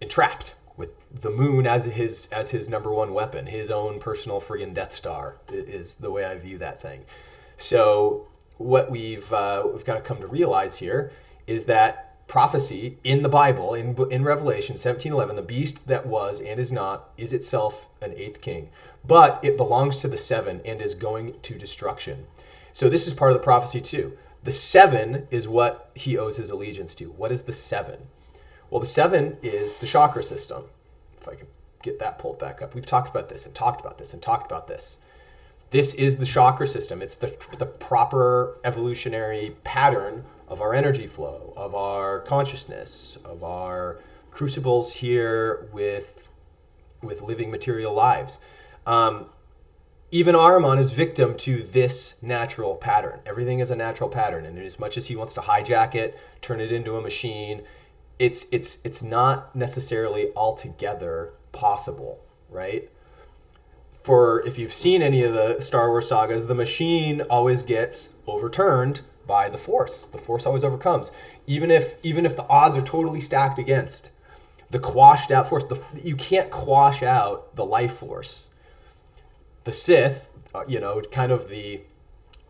entrapped, with the moon as his number one weapon, his own personal friggin' Death Star is the way I view that thing. So what we've got to come to realize here is that prophecy in the Bible, in Revelation 17:11, the beast that was and is not is itself an eighth king, but it belongs to the seven and is going to destruction. So this is part of the prophecy too. The seven is what he owes his allegiance to. What is the seven? Well, the seven is the chakra system. If I could get that pulled back up. We've talked about this and talked about this and talked about this. This is the chakra system. It's the proper evolutionary pattern of our energy flow, of our consciousness, of our crucibles here with living material lives. Even Ahriman is victim to this natural pattern. Everything is a natural pattern, and as much as he wants to hijack it, turn it into a machine, it's not necessarily altogether possible, right? For if you've seen any of the Star Wars sagas, the machine always gets overturned by the Force. The Force always overcomes, even if the odds are totally stacked against the quashed out Force. You can't quash out the life force. The Sith, kind of the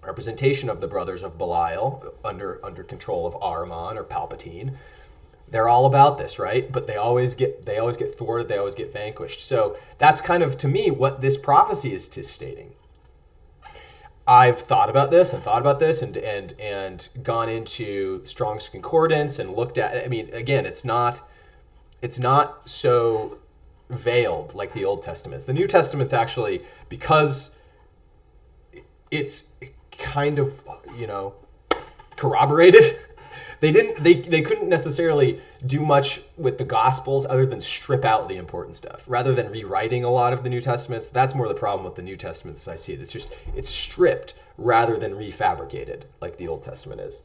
representation of the brothers of Belial under control of Ahriman or Palpatine. They're all about this, right? But they always get thwarted, they always get vanquished. So that's kind of, to me, what this prophecy is stating. I've thought about this and gone into Strong's Concordance and looked at, I mean, again, it's not so veiled like the Old Testament is. The New Testament's actually, because it's kind of, corroborated. They couldn't necessarily do much with the Gospels other than strip out the important stuff. Rather than rewriting a lot of the New Testaments, that's more the problem with the New Testaments as I see it. It's stripped rather than refabricated like the Old Testament is.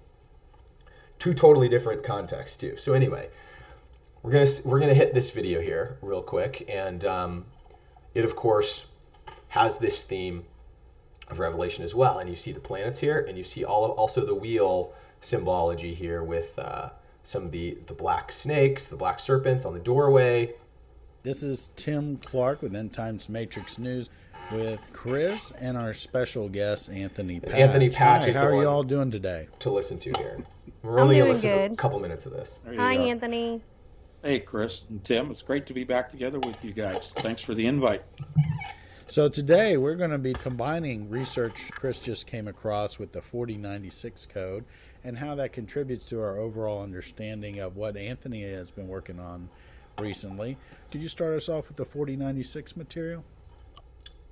Two totally different contexts too. So anyway, we're gonna hit this video here real quick, and it of course has this theme of Revelation as well. And you see the planets here, and you see also the wheel symbology here with some of the black snakes, the black serpents on the doorway. This is Tim Clark with End Times Matrix News with Chris and our special guest Anthony Patch. Anthony Patch. Hi, how are you all doing today? To listen to here. We're only going to listen good. to a couple minutes of this. Hi, Anthony. Hey, Chris and Tim. It's great to be back together with you guys. Thanks for the invite. So today we're going to be combining research Chris just came across with the 4096 code and how that contributes to our overall understanding of what Anthony has been working on recently. Could you start us off with the 4096 material?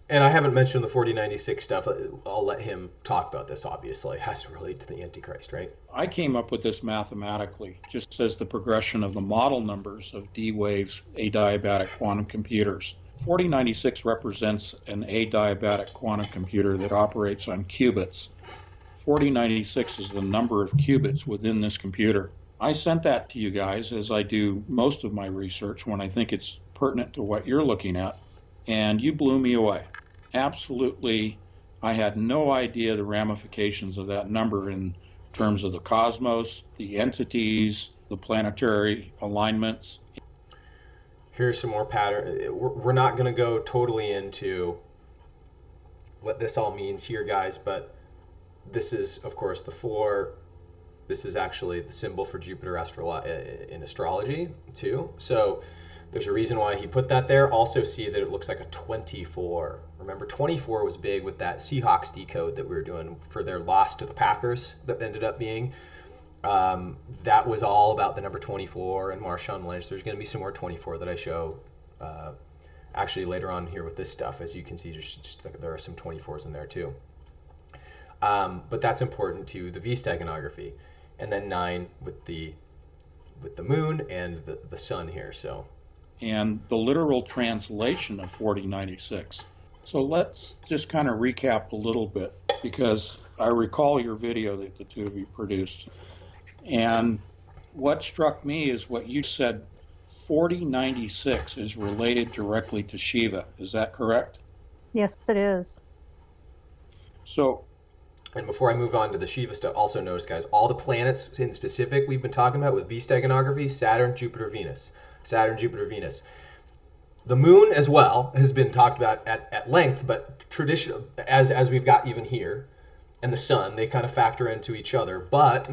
And I haven't mentioned the 4096 stuff. I'll let him talk about this, obviously. It has to relate to the Antichrist, right? I came up with this mathematically, just as the progression of the model numbers of D-Wave's adiabatic quantum computers. 4096 represents an adiabatic quantum computer that operates on qubits. 4096 is the number of qubits within this computer. I sent that to you guys, as I do most of my research when I think it's pertinent to what you're looking at, and you blew me away. Absolutely, I had no idea the ramifications of that number in terms of the cosmos, the entities, the planetary alignments. Here's some more pattern. We're not going to go totally into what this all means here, guys, but this is, of course, the 4. This is actually the symbol for Jupiter in astrology, too. So there's a reason why he put that there. Also see that it looks like a 24. Remember, 24 was big with that Seahawks decode that we were doing for their loss to the Packers that ended up being. That was all about the number 24 and Marshawn Lynch. There's going to be some more 24 that I show actually later on here with this stuff. As you can see, there are some 24s in there too. But that's important to the V steganography. And then 9 with the moon and the sun here. So, and the literal translation of 4096. So let's just kind of recap a little bit, because I recall your video that the two of you produced. And what struck me is what you said, 4096 is related directly to Shiva. Is that correct? Yes, it is. So, and before I move on to the Shiva stuff, also notice, guys, all the planets in specific we've been talking about with V steganography: Saturn, Jupiter, Venus. Saturn, Jupiter, Venus. The moon as well has been talked about at length, but traditional as we've got even here, and the sun, they kind of factor into each other, but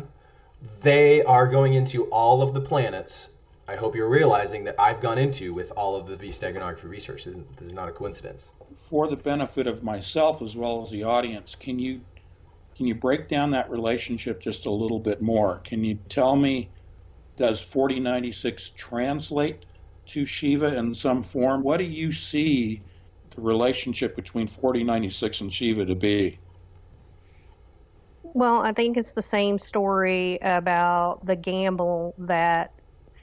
they are going into all of the planets. I hope you're realizing that I've gone into with all of the V steganography research. This is not a coincidence. For the benefit of myself as well as the audience, can you break down that relationship just a little bit more? Can you tell me, does 4096 translate to Shiva in some form? What do you see the relationship between 4096 and Shiva to be? Well, I think it's the same story about the gamble that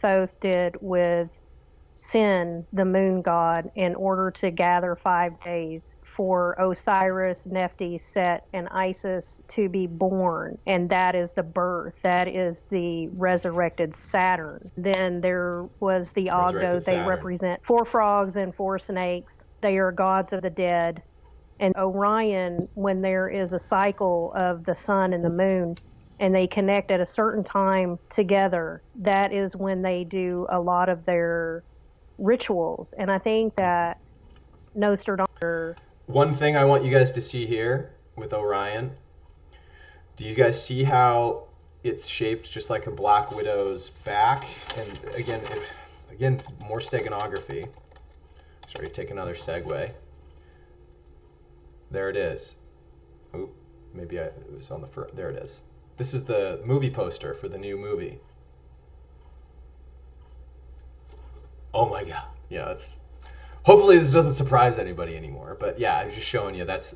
Thoth did with Sin, the moon god, in order to gather 5 days for Osiris, Nephthys, Set, and Isis to be born, and that is the birth. That is the resurrected Saturn. Then there was the Ogdo. They represent 4 frogs and 4 snakes. They are gods of the dead. And Orion, when there is a cycle of the sun and the moon, and they connect at a certain time together, that is when they do a lot of their rituals. And I think that Nostradamus. One thing I want you guys to see here with Orion, do you guys see how it's shaped just like a Black Widow's back? And again, it's more steganography. Sorry, take another segue. There it is. Oop, maybe it was on the first. There it is. This is the movie poster for the new movie. Oh my God. Yeah, that's. Hopefully this doesn't surprise anybody anymore. But yeah, I was just showing you that's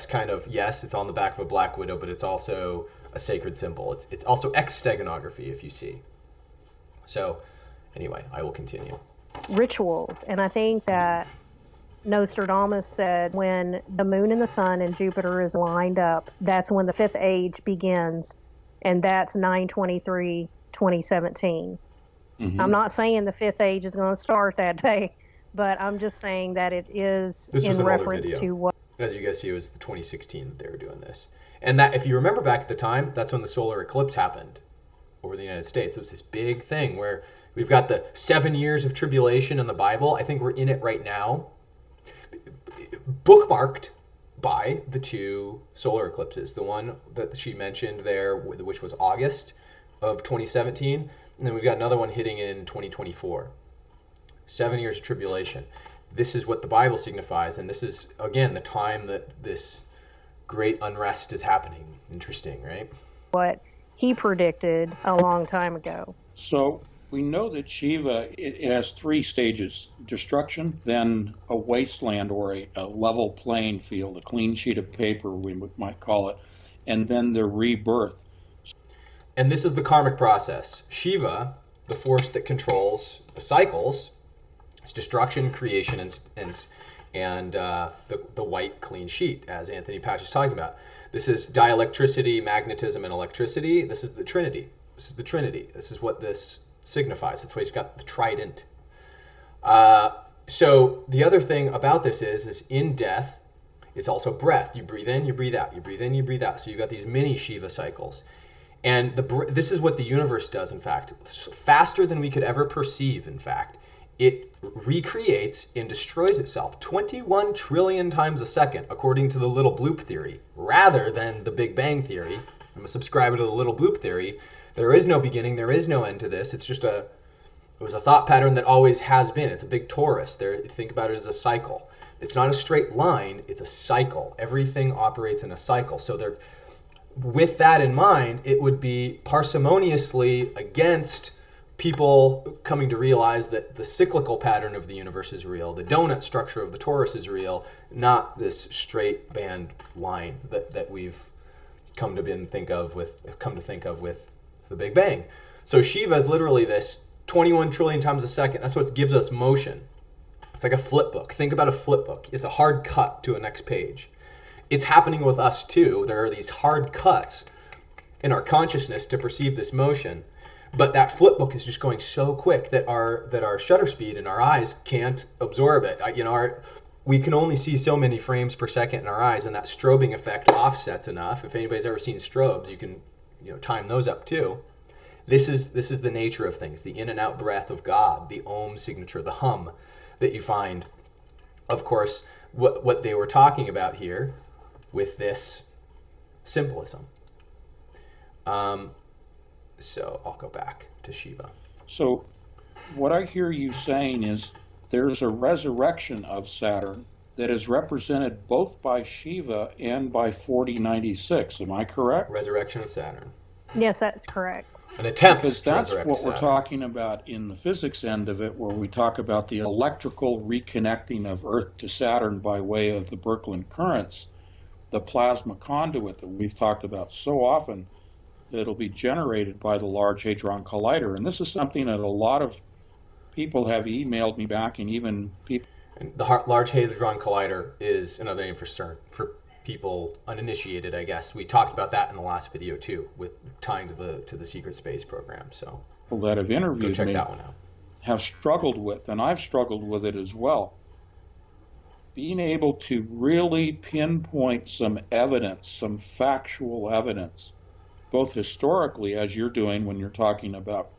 kind of, yes, it's on the back of a Black Widow, but it's also a sacred symbol. It's also X-steganography, if you see. So anyway, I will continue. Rituals, and I think that Nostradamus said when the moon and the sun and Jupiter is lined up, that's when the 5th age begins, and that's 9/23/2017. Mm-hmm. I'm not saying the 5th age is going to start that day, but I'm just saying that it is in reference to what. As you guys see, it was the 2016 that they were doing this. And that, if you remember back at the time, that's when the solar eclipse happened over the United States. It was this big thing where we've got the 7 years of tribulation in the Bible. I think we're in it right now. Bookmarked by the 2 solar eclipses. The one that she mentioned there, which was August of 2017. And then we've got another one hitting in 2024. 7 years of tribulation. This is what the Bible signifies. And this is, again, the time that this great unrest is happening. Interesting, right? What he predicted a long time ago. So we know that Shiva, it has 3 stages: destruction, then a wasteland or a level playing field, a clean sheet of paper, we might call it, and then the rebirth. And this is the karmic process. Shiva, the force that controls the cycles, is destruction, creation, and the white clean sheet, as Anthony Patch is talking about. This is dielectricity, magnetism, and electricity. This is the Trinity. This is the Trinity. This is what this signifies. That's why he's got the trident. So the other thing about this is in death, it's also breath. You breathe in, you breathe out. You breathe in, you breathe out. So you've got these mini Shiva cycles. And this is what the universe does, in fact. Faster than we could ever perceive, in fact. It recreates and destroys itself 21 trillion times a second, according to the little bloop theory, rather than the Big Bang theory. I'm a subscriber to the little bloop theory. There is no beginning, there is no end to this. It's just it was a thought pattern that always has been. It's a big torus. Think about it as a cycle. It's not a straight line, it's a cycle. Everything operates in a cycle. So with that in mind, it would be parsimoniously against people coming to realize that the cyclical pattern of the universe is real, the donut structure of the torus is real, not this straight band line that we've come to think of with the Big Bang. So Shiva is literally this 21 trillion times a second. That's what gives us motion. It's like a flip book. Think about a flip book. It's a hard cut to a next page. It's happening with us too. There are these hard cuts in our consciousness to perceive this motion, but that flip book is just going so quick that our shutter speed in our eyes can't absorb it. We can only see so many frames per second in our eyes, and that strobing effect offsets enough. If anybody's ever seen strobes, you can time those up too. This is the nature of things, the in and out breath of God, the Om signature, the hum that you find. Of course, what they were talking about here with this symbolism. So I'll go back to Shiva. So what I hear you saying is there's a resurrection of Saturn that is represented both by Shiva and by 4096. Am I correct? Resurrection of Saturn. Yes, that's correct. An attempt because to that's resurrect what Saturn. We're talking about in the physics end of it, where we talk about the electrical reconnecting of Earth to Saturn by way of the Birkeland currents, the plasma conduit that we've talked about so often, that'll be generated by the Large Hadron Collider. And this is something that a lot of people have emailed me back, and even people. The Large Hadron Collider is another name for CERN, for people uninitiated, I guess. We talked about that in the last video too, with tying to the secret space program. So People that have go interviewed check me that one out. have struggled with, and I've struggled with it as well. Being able to really pinpoint some evidence, some factual evidence, both historically, as you're doing when you're talking about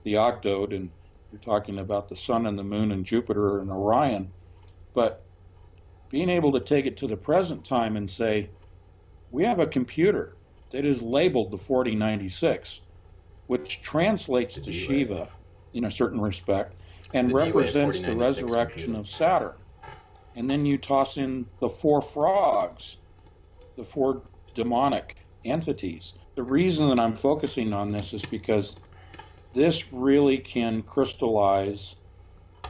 the Ogdode and you're talking about the sun and the moon and Jupiter and Orion, but being able to take it to the present time and say, we have a computer that is labeled the 4096, which translates to Shiva in a certain respect and represents the resurrection of Saturn. And then you toss in the 4 frogs, the 4 demonic entities. The reason that I'm focusing on this is because this really can crystallize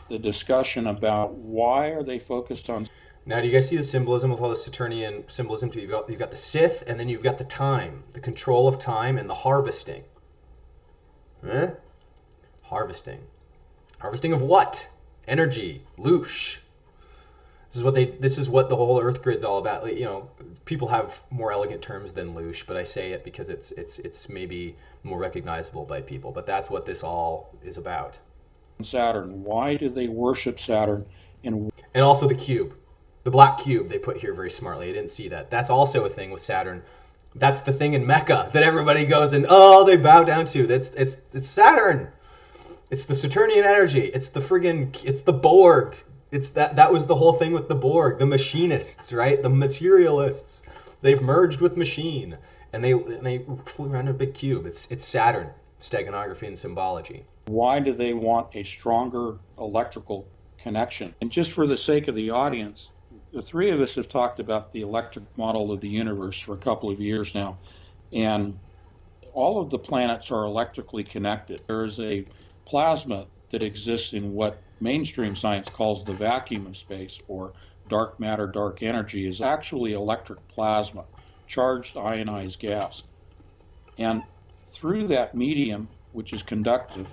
the discussion about why are they focused on. Now, do you guys see the symbolism with all the Saturnian symbolism? You've got the Sith, and then you've got the time, the control of time, and the harvesting. Huh? Harvesting. Harvesting of what? Energy. Loosh. This is what the whole Earth grid's all about. You know, people have more elegant terms than loosh, but I say it because it's maybe more recognizable by people. But that's what this all is about. Saturn. Why do they worship Saturn? And also the cube. The black cube they put here very smartly. I didn't see that. That's also a thing with Saturn. That's the thing in Mecca that everybody goes and they bow down to. It's Saturn. It's the Saturnian energy. It's the Borg. It's that was the whole thing with the Borg, the machinists, right? The materialists. They've merged with machine, and they flew around in a big cube. It's Saturn, steganography and symbology. Why do they want a stronger electrical connection? And just for the sake of the audience, the three of us have talked about the electric model of the universe for a couple of years now, and all of the planets are electrically connected. There is a plasma that exists in what mainstream science calls the vacuum of space, or dark matter, dark energy, is actually electric plasma, charged ionized gas. And through that medium, which is conductive,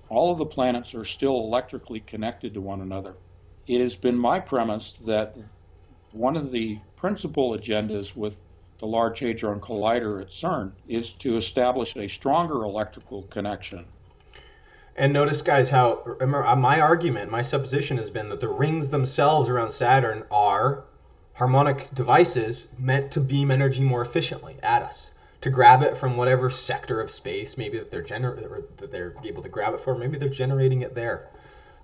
all of the planets are still electrically connected to one another. It has been my premise that one of the principal agendas with the Large Hadron Collider at CERN is to establish a stronger electrical connection. And notice, guys, how, remember, my argument, my supposition has been that the rings themselves around Saturn are harmonic devices meant to beam energy more efficiently at us, to grab it from whatever sector of space, maybe that they're able to grab it for, maybe they're generating it there.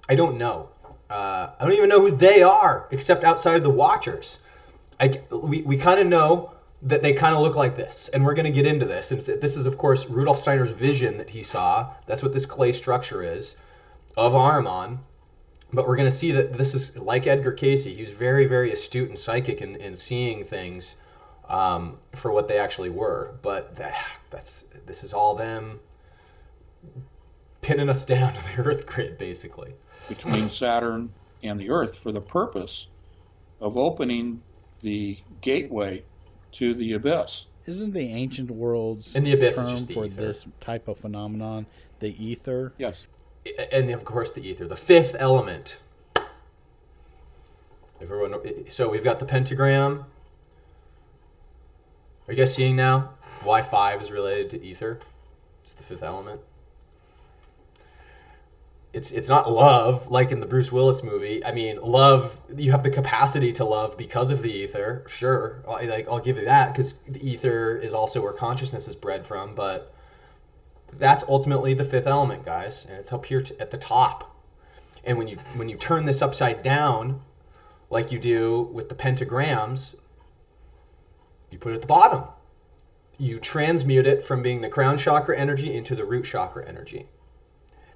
I don't know. I don't even know who they are, except outside of the Watchers. We kind of know that they kind of look like this, and we're going to get into this. And this is, of course, Rudolf Steiner's vision that he saw. That's what this clay structure is of AHRIMAN. But we're going to see that this is like Edgar Cayce. He was very, very astute and psychic in seeing things for what they actually were. But this is all them pinning us down to the Earth grid, basically. Between Saturn and the Earth for the purpose of opening the gateway to the abyss. Isn't the ancient world's and the abyss term is just the for ether. this type of phenomenon the ether? Yes. And of course the ether, the fifth element. So we've got the pentagram. Are you guys seeing now why 5 is related to ether? It's the fifth element. It's not love like in the Bruce Willis movie. I mean, love, you have the capacity to love because of the ether. Sure, I'll give you that, because the ether is also where consciousness is bred from. But that's ultimately the fifth element, guys, and it's up here at the top. And when you turn this upside down, like you do with the pentagrams, you put it at the bottom. You transmute it from being the crown chakra energy into the root chakra energy.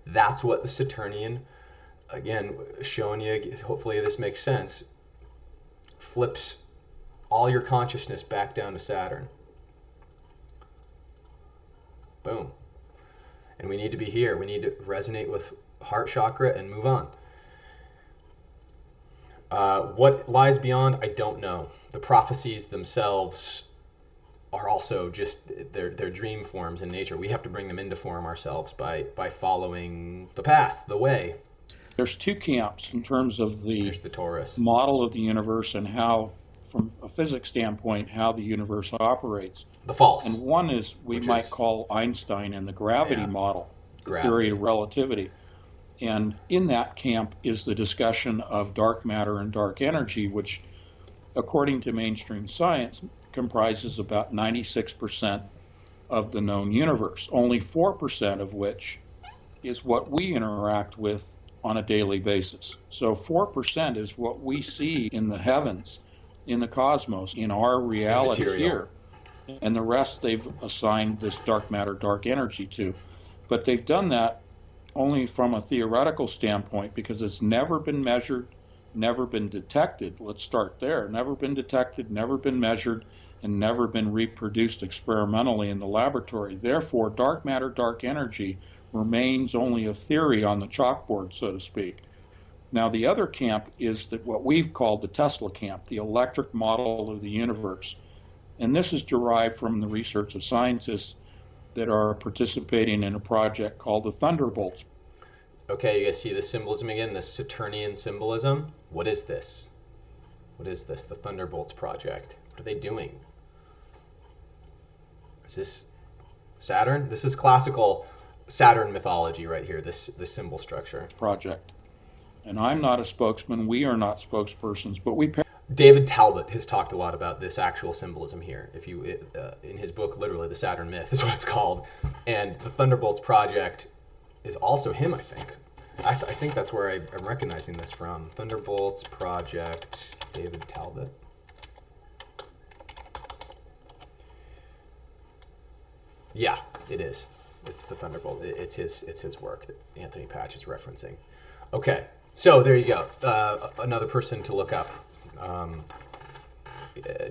That's what the Saturnian, again, showing you, hopefully this makes sense, flips all your consciousness back down to Saturn. Boom. And we need to be here. We need to resonate with heart chakra and move on. What lies beyond, I don't know. The prophecies themselves are also just their dream forms in nature. We have to bring them into form ourselves by following the path, the way. There's two camps in terms of There's the torus. model of the universe and how, from a physics standpoint, how the universe operates. The false. And one is we Which might is- call Einstein and the gravity Yeah. model, the Gravity. theory of relativity. And in that camp is the discussion of dark matter and dark energy, which, according to mainstream science, comprises about 96% of the known universe, only 4% of which is what we interact with on a daily basis. So 4% is what we see in the heavens, in the cosmos, in our reality Material. here. And the rest they've assigned this dark matter, dark energy to. But they've done that only from a theoretical standpoint because it's never been measured, never been detected. Let's start there. Never been detected, never been measured, and never been reproduced experimentally in the laboratory. Therefore, dark matter, dark energy remains only a theory on the chalkboard, so to speak. Now, the other camp is that what we've called the Tesla camp, the electric model of the universe. And this is derived from the research of scientists that are participating in a project called the Thunderbolts. Okay, you guys see the symbolism again, the Saturnian symbolism? What is this? What is this? The Thunderbolts project. What are they doing? Is this Saturn? This is classical Saturn mythology right here, this symbol structure. Project. And I'm not a spokesman, we are not spokespersons, but we David Talbot has talked a lot about this actual symbolism here. If you, in his book, literally, The Saturn Myth is what it's called. And the Thunderbolts project is also him, I think. I think that's where I'm recognizing this from. Thunderbolts project, David Talbot. Yeah, it is. It's the Thunderbolt. It's his work that Anthony Patch is referencing. Okay, so there you go. Another person to look up.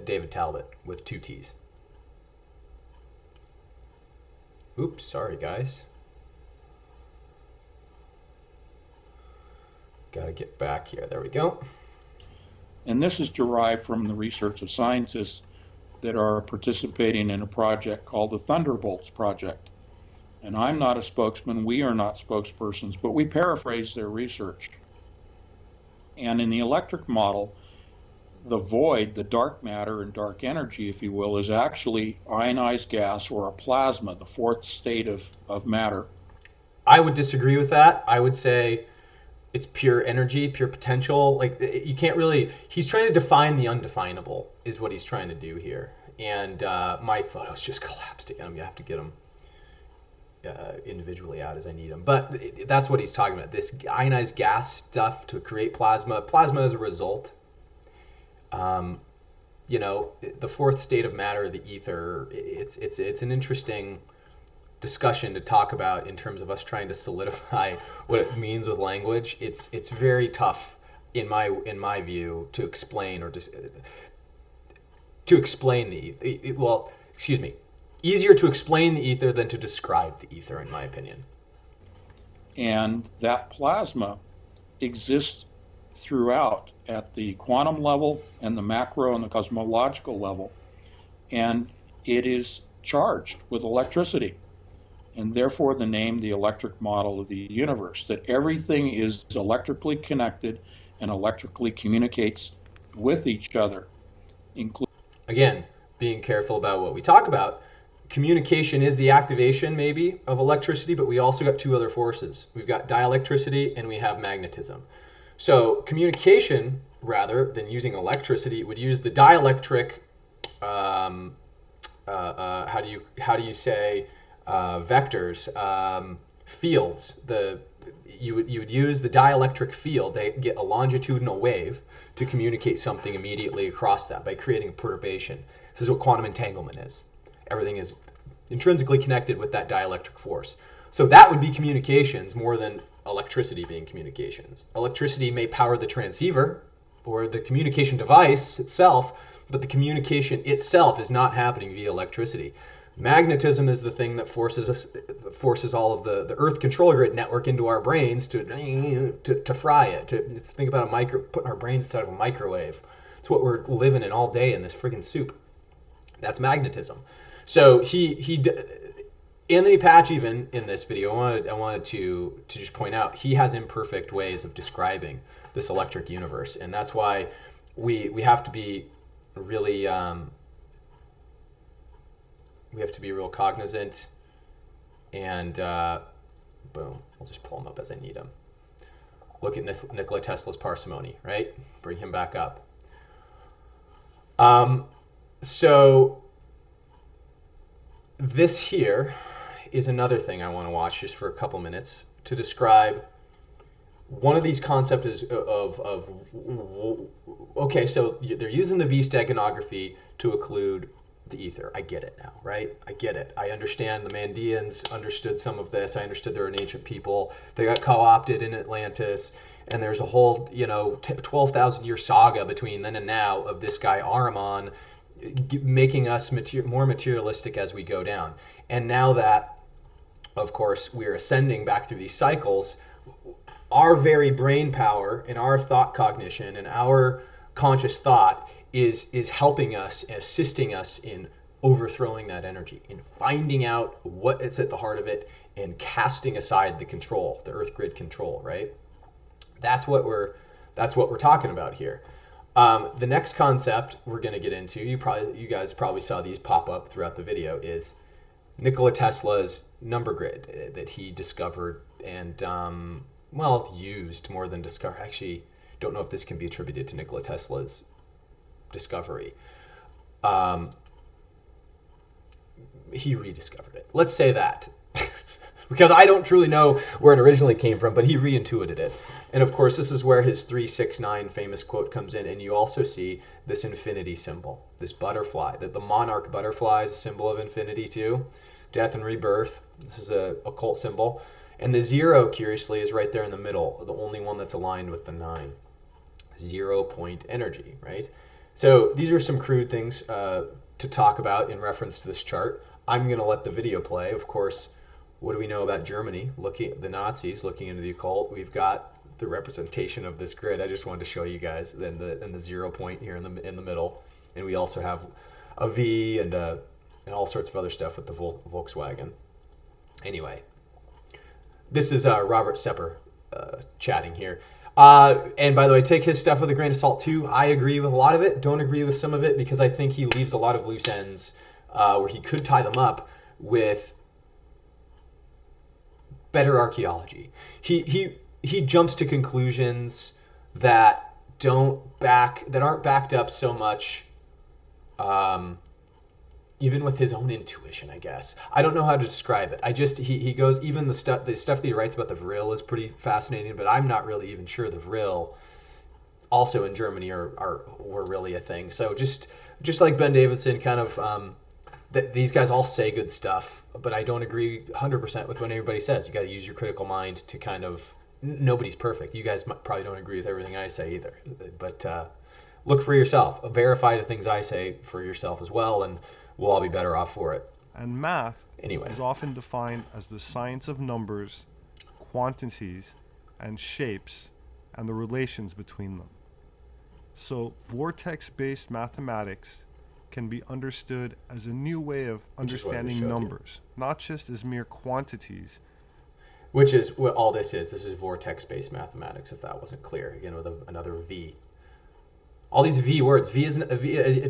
David Talbot with 2 T's. Oops, sorry guys. Gotta get back here. There we go. And this is derived from the research of scientists that are participating in a project called the Thunderbolts project. And I'm not a spokesman, we are not spokespersons, but we paraphrase their research. And in the electric model, the void, the dark matter and dark energy, if you will, is actually ionized gas or a plasma, the 4th state of matter. I would disagree with that. I would say it's pure energy, pure potential. Like, you can't really, he's trying to define the undefinable is what he's trying to do here. And my photos just collapsed again. I'm gonna have to get them individually out as I need them. But that's what he's talking about. This ionized gas stuff to create plasma. Plasma as a result. You know, the 4th state of matter, the ether, it's an interesting discussion to talk about in terms of us trying to solidify what it means with language. It's very tough in my view to explain or to explain the well, excuse me, easier to explain the ether than to describe the ether, in my opinion. And that plasma exists throughout at the quantum level and the macro and the cosmological level. And it is charged with electricity. And therefore the name, the electric model of the universe, that everything is electrically connected and electrically communicates with each other. Again, being careful about what we talk about. Communication is the activation, maybe, of electricity, but we also got 2 other forces. We've got dielectricity and we have magnetism. So communication, rather than using electricity, would use the dielectric. How do you say vectors? Fields. You would use the dielectric field to get a longitudinal wave to communicate something immediately across that by creating a perturbation. This is what quantum entanglement is. Everything is intrinsically connected with that dielectric force. So that would be communications more than electricity being communications. Electricity may power the transceiver or the communication device itself, but the communication itself is not happening via electricity. Magnetism is the thing that forces all of the Earth control grid network into our brains to fry it. To think about putting our brains inside of a microwave. It's what we're living in all day in this friggin' soup. That's magnetism. So Anthony Patch, even in this video, I wanted to just point out, he has imperfect ways of describing this electric universe, and that's why we have to be really we have to be real cognizant. And boom, I'll just pull him up as I need him. Look at Nikola Tesla's parsimony, right? Bring him back up. So this here is another thing I want to watch just for a couple minutes to describe one of these concepts of okay, so they're using the V steganography to occlude the ether. I get it now, right? I get it. I understand the Mandeans understood some of this. I understood they're an ancient people. They got co-opted in Atlantis, and there's a whole 12,000-year saga between then and now of this guy AHRIMAN making us more materialistic as we go down. And now that, of course, we're ascending back through these cycles, our very brain power and our thought cognition and our conscious thought is helping us, assisting us in overthrowing that energy, in finding out what it's at the heart of it, and casting aside the control, the Earth grid control, right? That's what we're talking about here. The next concept we're going to get into, you guys probably saw these pop up throughout the video, is Nikola Tesla's number grid that he discovered and used more than discovered. Actually, don't know if this can be attributed to Nikola Tesla's discovery. He rediscovered it. Let's say that. Because I don't truly know where it originally came from, but he reintuited it. And of course, this is where his 369 famous quote comes in. And you also see this infinity symbol, this butterfly, that the monarch butterfly is a symbol of infinity too, death and rebirth. This is a occult symbol. And the 0, curiously, is right there in the middle, the only one that's aligned with the 9. 0 point energy, right? So these are some crude things to talk about in reference to this chart. I'm going to let the video play. Of course, what do we know about Germany? Looking at the Nazis, looking into the occult. We've got the representation of this grid. I just wanted to show you guys then the 0 point here in the middle, and we also have a V and all sorts of other stuff with the Volkswagen. Anyway, this is Robert Sepper chatting here. And by the way, take his stuff with a grain of salt too. I agree with a lot of it, don't agree with some of it, because I think he leaves a lot of loose ends where he could tie them up with better archaeology. He jumps to conclusions that aren't backed up so much, even with his own intuition, I guess. I don't know how to describe it. He goes, even the stuff that he writes about the Vril is pretty fascinating, but I'm not really even sure the Vril also in Germany were really a thing. So just like Ben Davidson, kind of these guys all say good stuff, but I don't agree 100% with what everybody says. You got to use your critical mind to kind of, nobody's perfect. You guys probably don't agree with everything I say either, but look for yourself. Verify the things I say for yourself as well, and we'll all be better off for it. And math Anyway. is often defined as the science of numbers, quantities, and shapes, and the relations between them. So vortex-based mathematics can be understood as a new way of understanding numbers, not just as mere quantities. Which is what all this is. This is vortex-based mathematics, if that wasn't clear. Again, with another V. All these V words. If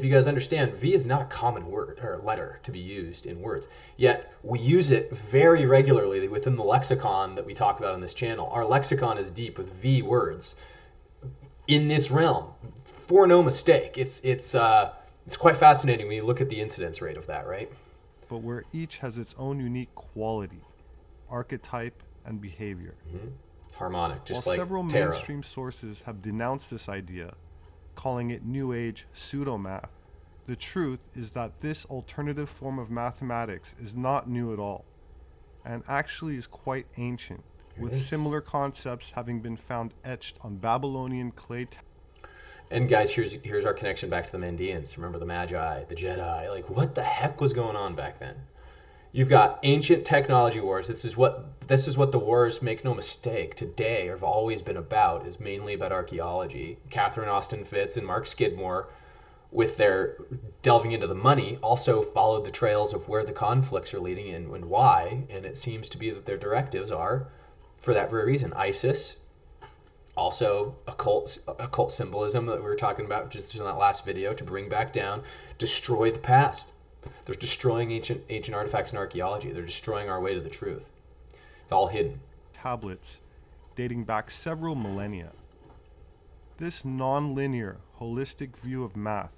you guys understand, V is not a common word or letter to be used in words. Yet we use it very regularly within the lexicon that we talk about on this channel. Our lexicon is deep with V words in this realm, for no mistake. It's quite fascinating when you look at the incidence rate of that, right? But where each has its own unique quality, archetype, and behavior. Mm-hmm. Harmonic, just While like several Terra. mainstream sources have denounced this idea, calling it New Age pseudomath, the truth is that this alternative form of mathematics is not new at all, and actually is quite ancient, with similar concepts having been found etched on Babylonian clay tablets. And guys, here's our connection back to the Mandeans. Remember the Magi, the Jedi. Like, what the heck was going on back then? You've got ancient technology wars. This is what the wars, make no mistake, today have always been about, is mainly about archaeology. Catherine Austin Fitts and Mark Skidmore with their delving into the money, also followed the trails of where the conflicts are leading and why. And it seems to be that their directives are for that very reason. ISIS, also occult symbolism that we were talking about just in that last video, to bring back down, destroy the past. They're destroying ancient artifacts and archaeology. They're destroying our way to the truth. It's all hidden. Tablets dating back several millennia. This non-linear, holistic view of math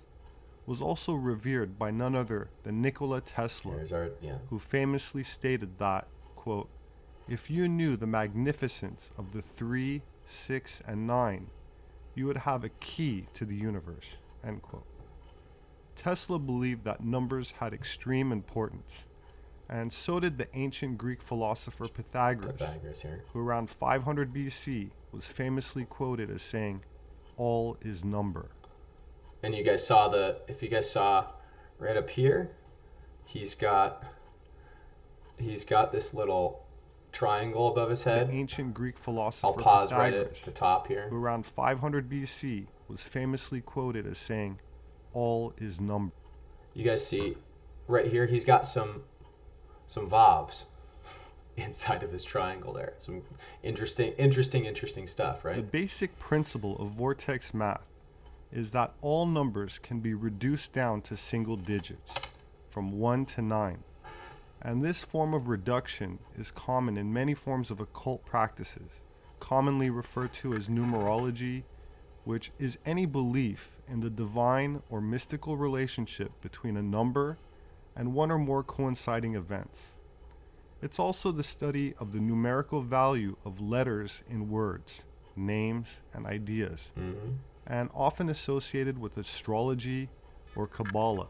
was also revered by none other than Nikola Tesla, who famously stated that, quote, "If you knew the magnificence of the 3, 6, and 9, you would have a key to the universe," end quote. Tesla believed that numbers had extreme importance, and so did the ancient Greek philosopher Pythagoras who around 500 BC was famously quoted as saying, "All is number." And you guys saw if you guys saw right up here, he's got this little triangle above his head. The ancient Greek philosopher I'll pause Pythagoras, right at the top here, who around 500 BC was famously quoted as saying, "All is number." You guys see right here, he's got some vavs inside of his triangle there. Some interesting stuff, right? The basic principle of vortex math is that all numbers can be reduced down to single digits, from 1 to 9. And this form of reduction is common in many forms of occult practices, commonly referred to as numerology, which is any belief in the divine or mystical relationship between a number and one or more coinciding events. It's also the study of the numerical value of letters in words, names, and ideas, and often associated with astrology or Kabbalah.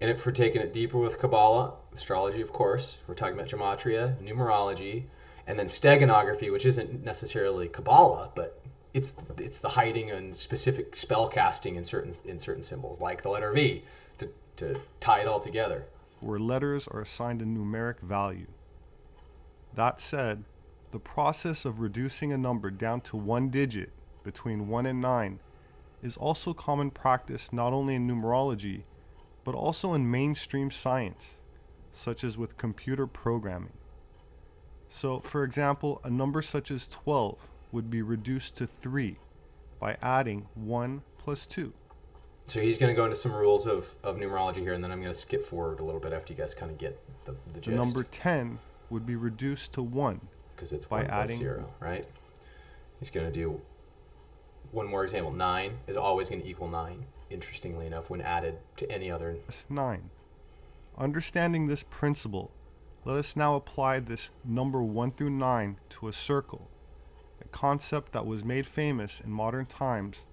And if we're taking it deeper with Kabbalah, astrology, of course, we're talking about gematria, numerology, and then steganography, which isn't necessarily Kabbalah, but it's the hiding and specific spell casting in certain symbols, like the letter V, to tie it all together. Where letters are assigned a numeric value. That said, the process of reducing a number down to one digit between 1 and 9 is also common practice not only in numerology, but also in mainstream science, such as with computer programming. So, for example, a number such as 12 would be reduced to 3 by adding 1 plus 2. So he's going to go into some rules of numerology here, and then I'm going to skip forward a little bit after you guys kind of get the gist. The number 10 would be reduced to 1 because it's by 1 plus adding 0, right? He's going to do one more example. 9 is always going to equal 9, interestingly enough, when added to any other. 9. Understanding this principle, let us now apply this number 1 through 9 to a circle, a concept that was made famous in modern times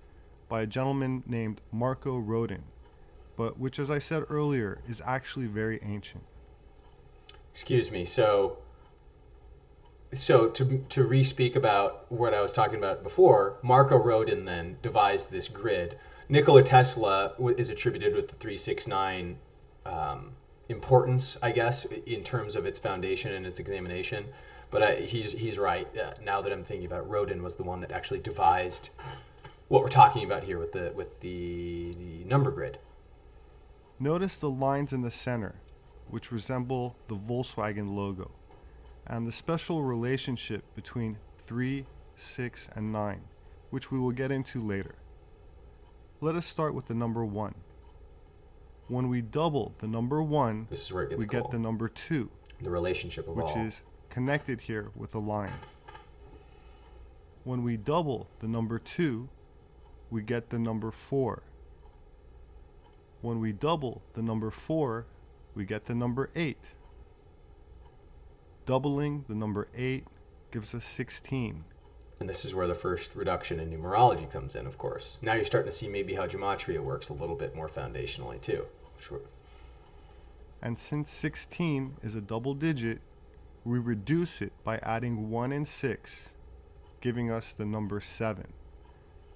by a gentleman named Marco Rodin, but which, as I said earlier, is actually very ancient. Excuse me. So to re-speak about what I was talking about before, Marco Rodin then devised this grid. Nikola Tesla is attributed with the 369 importance, I guess, in terms of its foundation and its examination. But he's right. Now that I'm thinking about it, Rodin was the one that actually devised what we're talking about here with the number grid. Notice the lines in the center, which resemble the Volkswagen logo, and the special relationship between 3, 6, and 9, which we will get into later. Let us start with the number 1. When we double the number 1, this is where it gets we cool. get the number 2, the relationship of which all. is connected here with a line. When we double the number 2, we get the number 4. When we double the number 4, we get the number 8. Doubling the number 8 gives us 16. And this is where the first reduction in numerology comes in, of course. Now you're starting to see maybe how gematria works a little bit more foundationally too. Sure. And since 16 is a double digit, we reduce it by adding 1 and 6, giving us the number 7,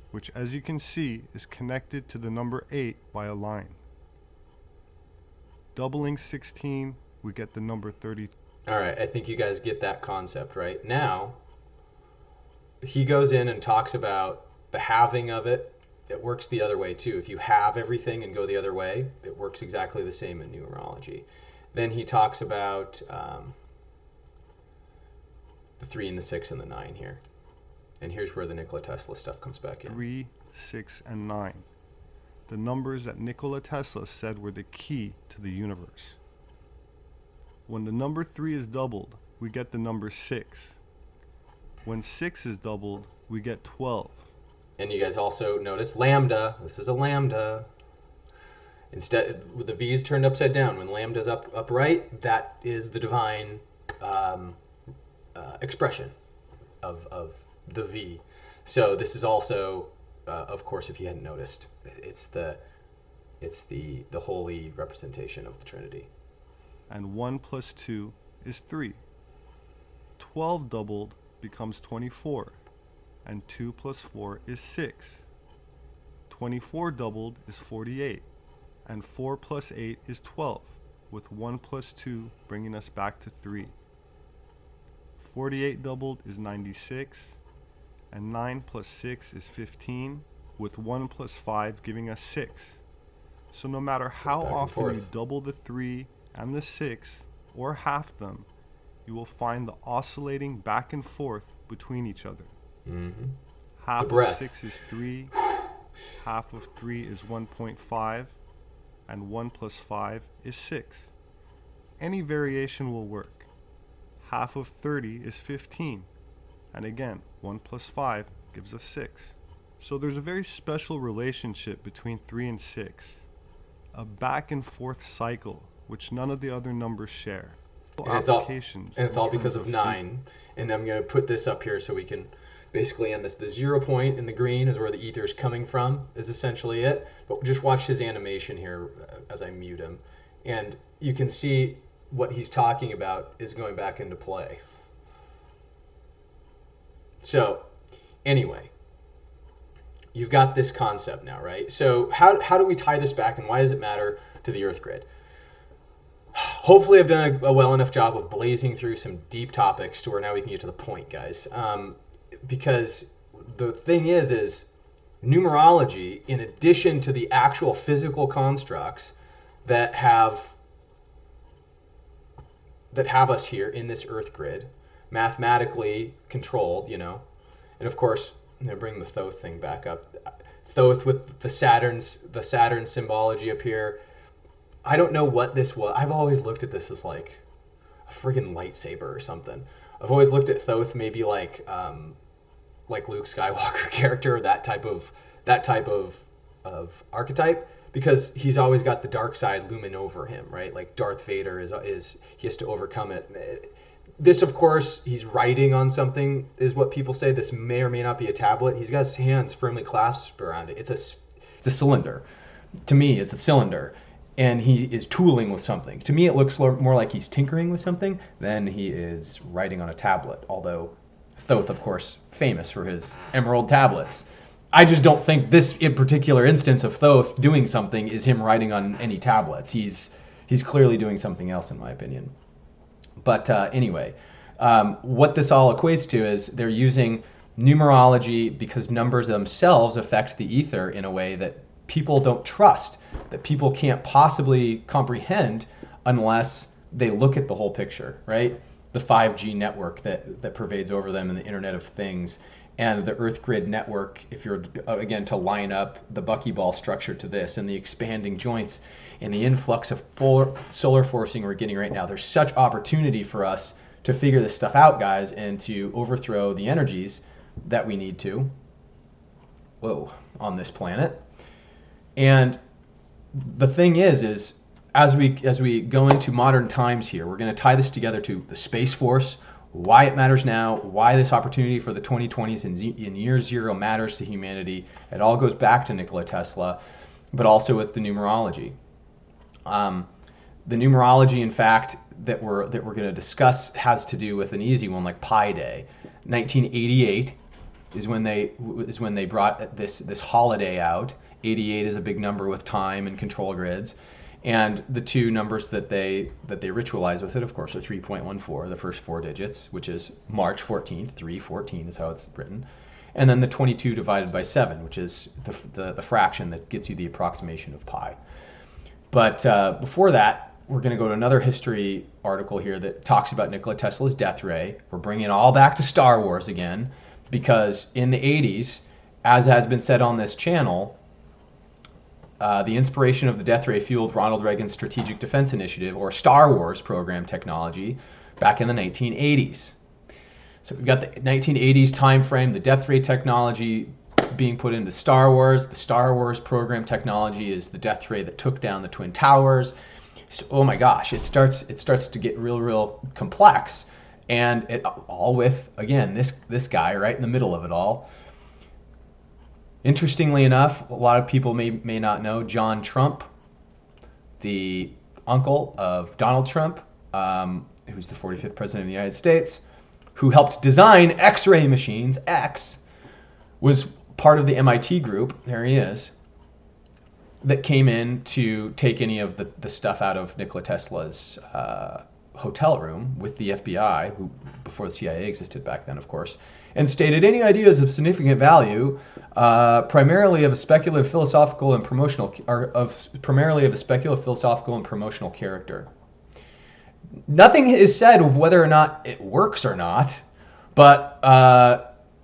which, as you can see, is connected to the number 8 by a line. Doubling 16, we get the number 32. All right, I think you guys get that concept, right? Now, he goes in and talks about the halving of it it works the other way too. If you have everything and go the other way, it works exactly the same in numerology. Then he talks about the 3 and the 6 and the 9 here. And here's where the Nikola Tesla stuff comes back in. 3, 6, and 9. The numbers that Nikola Tesla said were the key to the universe. When the number 3 is doubled, we get the number 6. When 6 is doubled, we get 12. And you guys also notice lambda. This is a lambda. Instead, with the V is turned upside down. When lambda's upright, that is the divine expression of the V. So this is also, of course, if you hadn't noticed, it's the holy representation of the Trinity. And 1 plus 2 is 3. 12 doubled becomes 24. And 2 plus 4 is 6. 24 doubled is 48. And 4 plus 8 is 12, with 1 plus 2 bringing us back to 3. 48 doubled is 96. And 9 plus 6 is 15, with 1 plus 5 giving us 6. So no matter how often you double the 3 and the 6, or half them, you will find the oscillating back and forth between each other. Mm-hmm. Half of 6 is 3, half of 3 is 1.5, and 1 plus 5 is 6. Any variation will work. Half of 30 is 15, and again, 1 plus 5 gives us 6. So there's a very special relationship between 3 and 6, a back and forth cycle which none of the other numbers share. And it's all because of 9. And I'm going to put this up here so we can basically end this. The 0 point in the green is where the ether is coming from, is essentially it. But just watch his animation here as I mute him. And you can see what he's talking about is going back into play. So, anyway, you've got this concept now, right? So how do we tie this back, and why does it matter to the Earth grid? Hopefully I've done a well enough job of blazing through some deep topics to where now we can get to the point, guys. Because the thing is numerology, in addition to the actual physical constructs that have us here in this Earth grid, mathematically controlled, and of course, I'm going to bring the Thoth thing back up. Thoth with the Saturn symbology up here. I don't know what this was. I've always looked at this as like a friggin' lightsaber or something. I've always looked at Thoth maybe like Luke Skywalker character, that type of archetype, because he's always got the dark side looming over him, right? Like Darth Vader is he has to overcome it. This, of course, he's writing on something, is what people say. This may or may not be a tablet. He's got his hands firmly clasped around it. It's a cylinder. To me, it's a cylinder. And he is tooling with something. To me, it looks more like he's tinkering with something than he is writing on a tablet. Although Thoth, of course, famous for his emerald tablets. I just don't think this in particular instance of Thoth doing something is him writing on any tablets. He's clearly doing something else, in my opinion. But anyway, what this all equates to is they're using numerology because numbers themselves affect the ether in a way that people don't trust, that people can't possibly comprehend unless they look at the whole picture, right? The 5G network that pervades over them and the Internet of Things and the Earth grid network, if you're, again, to line up the buckyball structure to this and the expanding joints and the influx of solar forcing we're getting right now. There's such opportunity for us to figure this stuff out, guys, and to overthrow the energies that we need to, on this planet. And the thing is as we go into modern times here, we're going to tie this together to the Space Force, why it matters now, why this opportunity for the 2020s in year zero matters to humanity. It all goes back to Nikola Tesla, but also with the numerology. The numerology, in fact, that we're going to discuss has to do with an easy one like Pi Day. 1988 is when they brought this holiday out. 88 is a big number with time and control grids. And the two numbers that they ritualize with it, of course, are 3.14, the first 4 digits, which is March 14th, 314 is how it's written. and then the 22 divided by 7, which is the fraction that gets you the approximation of pi. But before that, we're going to go to another history article here that talks about Nikola Tesla's death ray. We're bringing it all back to Star Wars again, because in the 80s, as has been said on this channel, the inspiration of the death ray fueled Ronald Reagan's Strategic Defense Initiative, or Star Wars program technology, back in the 1980s. So we've got the 1980s time frame, the death ray technology being put into Star Wars. The Star Wars program technology is the death ray that took down the Twin Towers. So, oh my gosh, it starts to get real complex, and it all with, again, this guy right in the middle of it all. Interestingly enough, a lot of people may not know John Trump, the uncle of Donald Trump, who's the 45th president of the United States, who helped design X-ray machines. X was part of the MIT group, there he is, that came in to take any of the stuff out of Nikola Tesla's hotel room with the FBI, who before the CIA existed back then, of course, and stated any ideas of significant value, primarily of a speculative philosophical and promotional character. Nothing is said of whether or not it works or not, but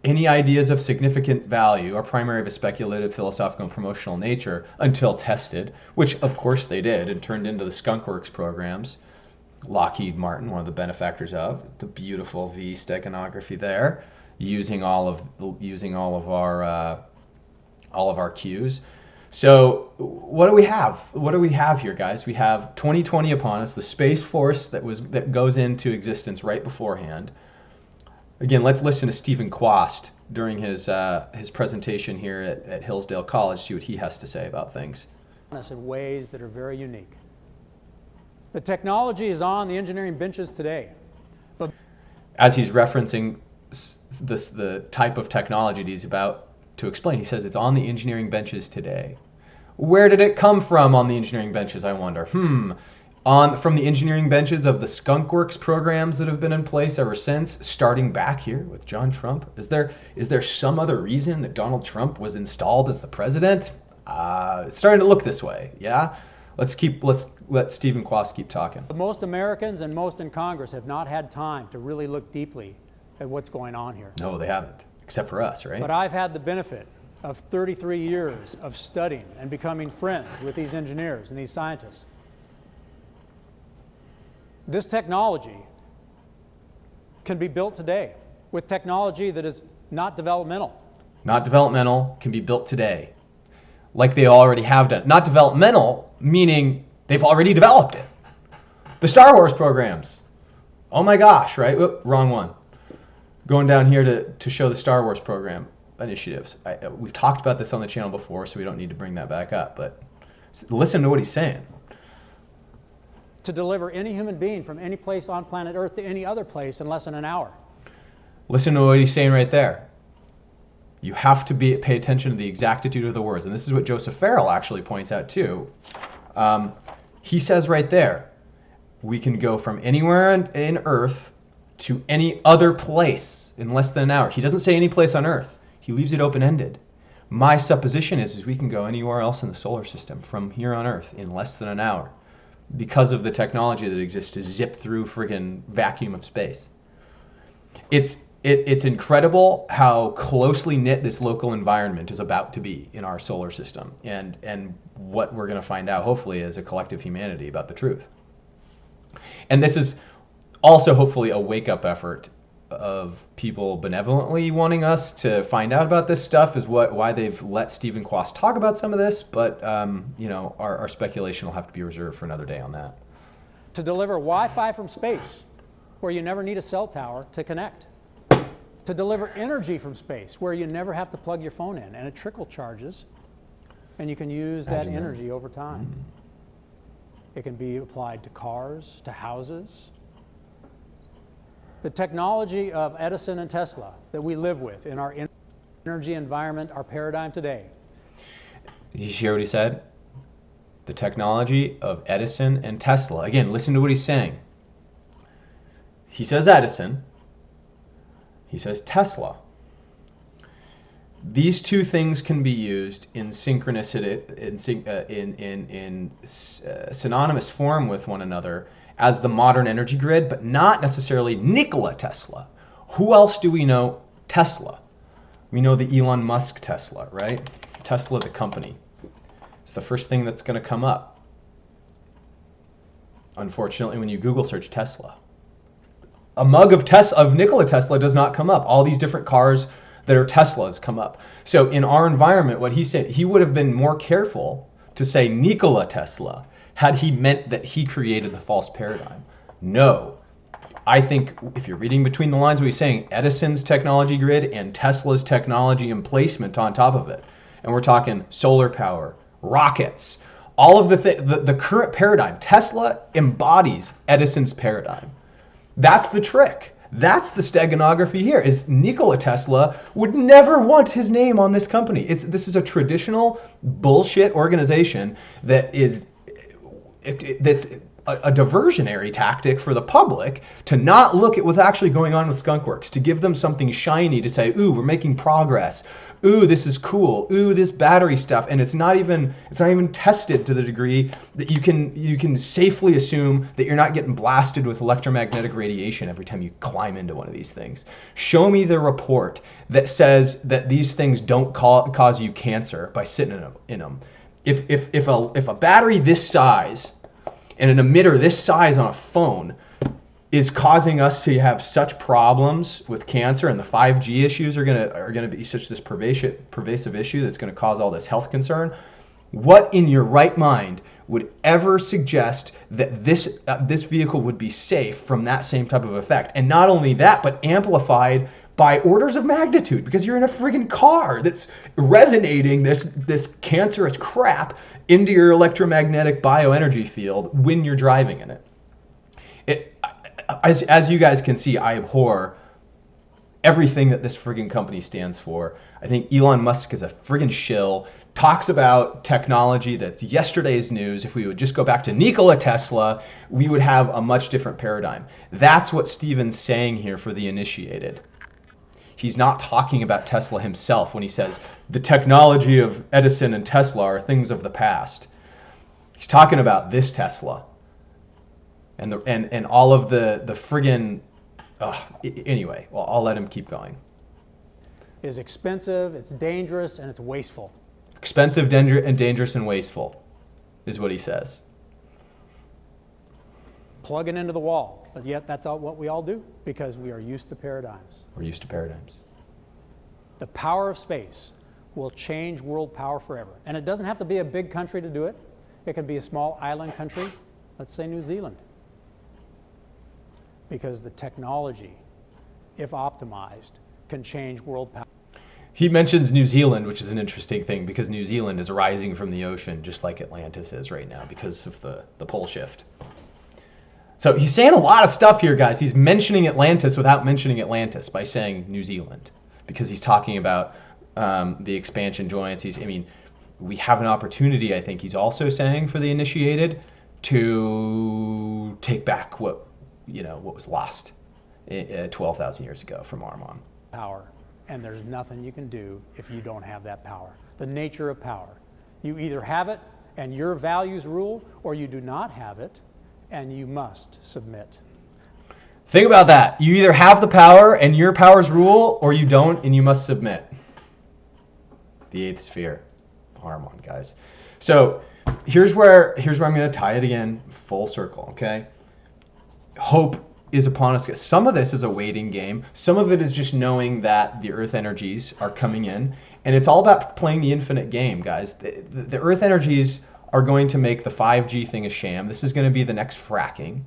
any ideas of significant value are primarily of a speculative, philosophical, and promotional nature until tested, which of course they did and turned into the Skunk Works programs. Lockheed Martin, one of the benefactors of the beautiful V steganography there, using all of our cues. So what do we have? What do we have here, guys? We have 2020 upon us, the Space Force that goes into existence right beforehand. Again, let's listen to Stephen Quast during his presentation here at Hillsdale College, see what he has to say about things. In ways that are very unique. The technology is on the engineering benches today. But as he's referencing the type of technology that he's about to explain, he says it's on the engineering benches today. Where did it come from on the engineering benches, I wonder? From the engineering benches of the Skunk Works programs that have been in place ever since, starting back here with John Trump. Is there some other reason that Donald Trump was installed as the president? It's starting to look this way, yeah? Let's let Stephen Quast keep talking. most Americans and most in Congress have not had time to really look deeply at what's going on here. No, they haven't, except for us, right? But I've had the benefit of 33 years of studying and becoming friends with these engineers and these scientists. This technology can be built today with technology that is not developmental. Not developmental, can be built today, like they already have done. Not developmental, meaning they've already developed it. The Star Wars programs. Oh my gosh, right? Oop, wrong one. Going down here to show the Star Wars program initiatives. We've talked about this on the channel before, so we don't need to bring that back up, but listen to what he's saying. To deliver any human being from any place on planet Earth to any other place in less than an hour. Listen to what he's saying right there. You have to pay attention to the exactitude of the words, and this is what Joseph Farrell actually points out too. He says right there, we can go from anywhere in Earth to any other place in less than an hour. He doesn't say any place on Earth. He leaves it open-ended. My supposition is we can go anywhere else in the solar system from here on Earth in less than an hour, because of the technology that exists to zip through friggin' vacuum of space. It's incredible how closely knit this local environment is about to be in our solar system, and what we're going to find out, hopefully, as a collective humanity about the truth. And this is also hopefully a wake-up effort of people benevolently wanting us to find out about this stuff, is why they've let Stephen Quast talk about some of this, but our speculation will have to be reserved for another day on that. To deliver Wi-Fi from space, where you never need a cell tower to connect. To deliver energy from space, where you never have to plug your phone in, and it trickle charges, and you can use that energy over time. It can be applied to cars, to houses. The technology of Edison and Tesla that we live with in our energy environment, our paradigm today. Did you hear what he said? The technology of Edison and Tesla. Again, listen to what he's saying. He says Edison. He says Tesla. These two things can be used in synchronicity, synonymous form with one another as the modern energy grid, but not necessarily Nikola Tesla. Who else do we know Tesla? We know the Elon Musk Tesla, right? Tesla, the company. It's the first thing that's going to come up. Unfortunately, when you Google search Tesla, a mug of Nikola Tesla does not come up. All these different cars that are Teslas come up. So in our environment, what he said, he would have been more careful to say Nikola Tesla had he meant that he created the false paradigm. No. I think if you're reading between the lines, what he's saying, Edison's technology grid and Tesla's technology and placement on top of it. And we're talking solar power, rockets, all of the current paradigm. Tesla embodies Edison's paradigm. That's the trick. That's the steganography here, is Nikola Tesla would never want his name on this company. This is a traditional bullshit organization that's a diversionary tactic for the public to not look at what's actually going on with Skunkworks, to give them something shiny to say, ooh, we're making progress. Ooh, this is cool. Ooh, this battery stuff. And it's not even tested to the degree that you can safely assume that you're not getting blasted with electromagnetic radiation every time you climb into one of these things. Show me the report that says that these things don't cause you cancer by sitting in them. If a battery this size and an emitter this size on a phone is causing us to have such problems with cancer, and the 5G issues are gonna be such this pervasive issue that's gonna cause all this health concern, what in your right mind would ever suggest that this vehicle would be safe from that same type of effect? And not only that, but amplified by orders of magnitude, because you're in a friggin' car that's resonating this cancerous crap into your electromagnetic bioenergy field when you're driving in it. As you guys can see, I abhor everything that this friggin' company stands for. I think Elon Musk is a friggin' shill, talks about technology that's yesterday's news. If we would just go back to Nikola Tesla, we would have a much different paradigm. That's what Steven's saying here for the initiated. He's not talking about Tesla himself when he says the technology of Edison and Tesla are things of the past. He's talking about this Tesla. And all of the friggin' anyway, well, I'll let him keep going. Is expensive, it's dangerous, and it's wasteful. Expensive, dangerous, and wasteful is what he says. Plug it into the wall, but yet that's what we all do because we are used to paradigms. We're used to paradigms. The power of space will change world power forever. And it doesn't have to be a big country to do it. It can be a small island country, let's say New Zealand. Because the technology, if optimized, can change world power. He mentions New Zealand, which is an interesting thing because New Zealand is rising from the ocean just like Atlantis is right now because of the pole shift. So he's saying a lot of stuff here, guys. He's mentioning Atlantis without mentioning Atlantis by saying New Zealand because he's talking about the expansion joints. We have an opportunity, I think he's also saying, for the initiated to take back what was lost 12,000 years ago from AHRIMAN. Power, and there's nothing you can do if you don't have that power. The nature of power. You either have it and your values rule, or you do not have it and you must submit. Think about that. You either have the power and your powers rule, or you don't and you must submit. The eighth sphere. AHRIMAN, guys. So here's where I'm going to tie it again full circle, okay? Hope is upon us. Some of this is a waiting game. Some of it is just knowing that the earth energies are coming in, and it's all about playing the infinite game, guys. The earth energies are going to make the 5G thing a sham. This is going to be the next fracking.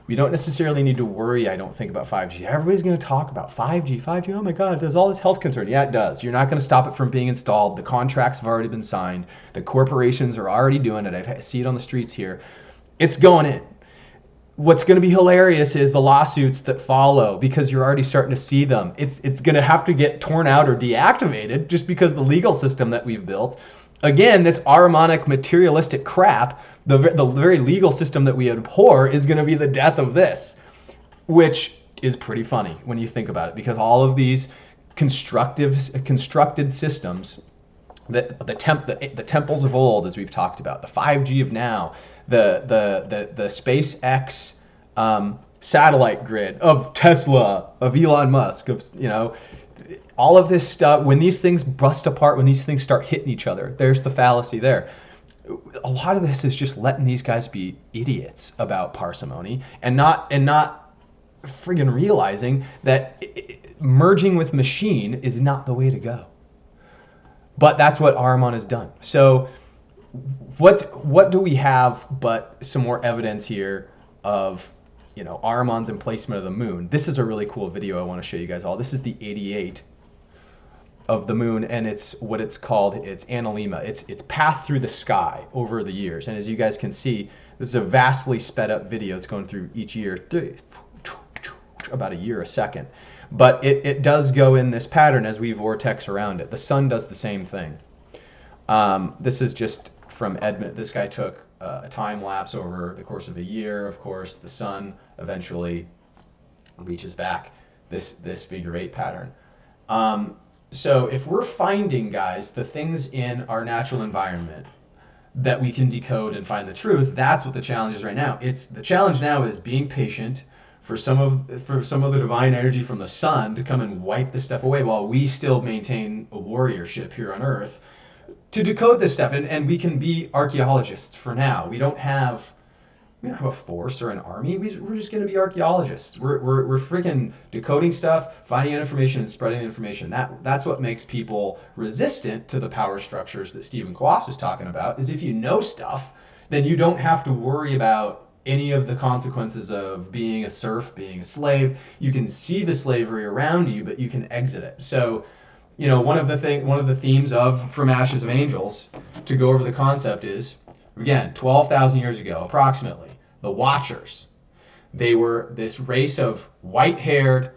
We don't necessarily need to worry, I don't think, about 5G. Everybody's going to talk about 5G, oh my God, does all this health concern? Yeah, it does. You're not going to stop it from being installed. The contracts have already been signed. The corporations are already doing it. I see it on the streets here. It's going in. What's going to be hilarious is the lawsuits that follow because you're already starting to see them. It's going to have to get torn out or deactivated just because the legal system that we've built. Again, this Ahrimanic materialistic crap, the very legal system that we abhor, is going to be the death of this, which is pretty funny when you think about it, because all of these constructed systems, the temples of old, as we've talked about, the 5G of now, the SpaceX satellite grid of Tesla, of Elon Musk, of all of this stuff. When these things bust apart, when these things start hitting each other, there's the fallacy there. A lot of this is just letting these guys be idiots about parsimony and not friggin' realizing that merging with machine is not the way to go. But that's what AHRIMAN has done. So what do we have but some more evidence here of AHRIMAN's emplacement of the moon? This is a really cool video I want to show you guys all. This is the 88 of the moon, and it's what it's called. It's AHRIMAN. It's path through the sky over the years. And as you guys can see, this is a vastly sped up video. It's going through each year, about a year a second. But it does go in this pattern as we vortex around it. The sun does the same thing. This is just from Edmund. This guy took a time lapse over the course of a year. Of course, the sun eventually reaches back this figure 8 pattern. So if we're finding, guys, the things in our natural environment that we can decode and find the truth, that's what the challenge is right now. The challenge now is being patient for some of the divine energy from the sun to come and wipe this stuff away while we still maintain a warriorship here on Earth to decode this stuff. And we can be archaeologists for now. We don't have a force or an army. We're just going to be archaeologists. We're freaking decoding stuff, finding information, and spreading the information. That's what makes people resistant to the power structures that Stephen Kwas was talking about, is if you know stuff, then you don't have to worry about any of the consequences of being a serf, being a slave. You can see the slavery around you, but you can exit it. So, one of the themes of From Ashes of Angels, to go over the concept, is, again, 12,000 years ago, approximately, the Watchers. They were this race of white-haired,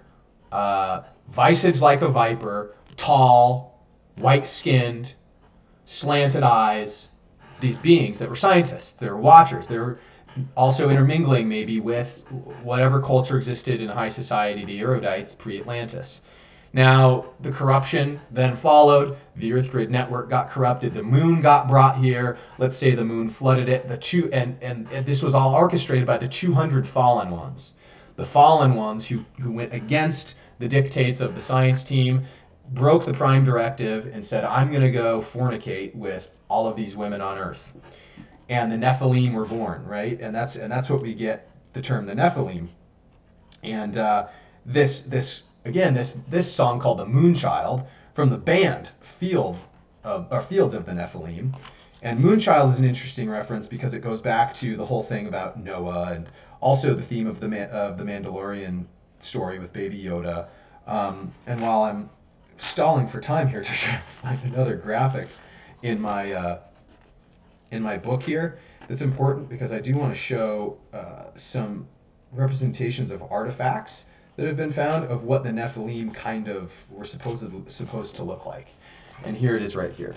visage like a viper, tall, white-skinned, slanted eyes, these beings that were scientists. They were Watchers. They were also intermingling maybe with whatever culture existed in high society, the erudites, pre-Atlantis. Now, the corruption then followed. The Earth grid network got corrupted. The moon got brought here. Let's say the moon flooded it. And this was all orchestrated by the 200 fallen ones. The fallen ones who went against the dictates of the science team, broke the prime directive, and said, I'm going to go fornicate with all of these women on Earth. And the Nephilim were born, right? And that's what we get the term the Nephilim. And this song called The Moonchild from the band Fields of the Nephilim. And Moonchild is an interesting reference because it goes back to the whole thing about Noah and also the theme of the Mandalorian story with Baby Yoda. And while I'm stalling for time here to try to find another graphic in my book here, that's important because I do want to show some representations of artifacts that have been found of what the Nephilim kind of were supposed to look like. And here it is right here.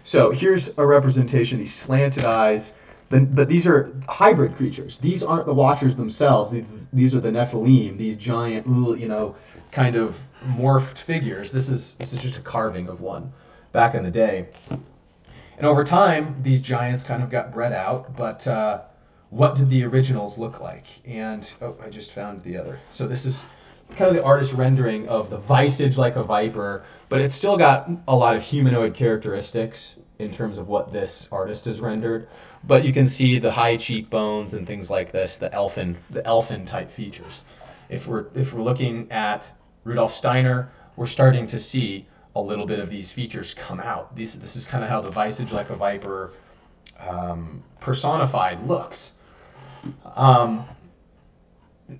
So here's a representation, these slanted eyes, but these are hybrid creatures. These aren't the Watchers themselves. These are the Nephilim, these giant, kind of morphed figures. This is just a carving of one back in the day. And over time, these giants kind of got bred out, but what did the originals look like? And, I just found the other. So this is kind of the artist rendering of the visage like a viper, but it's still got a lot of humanoid characteristics in terms of what this artist has rendered. But you can see the high cheekbones and things like this, the elfin type features. If we're looking at Rudolf Steiner, we're starting to see a little bit of these features come out. This is kind of how the visage like a viper personified looks.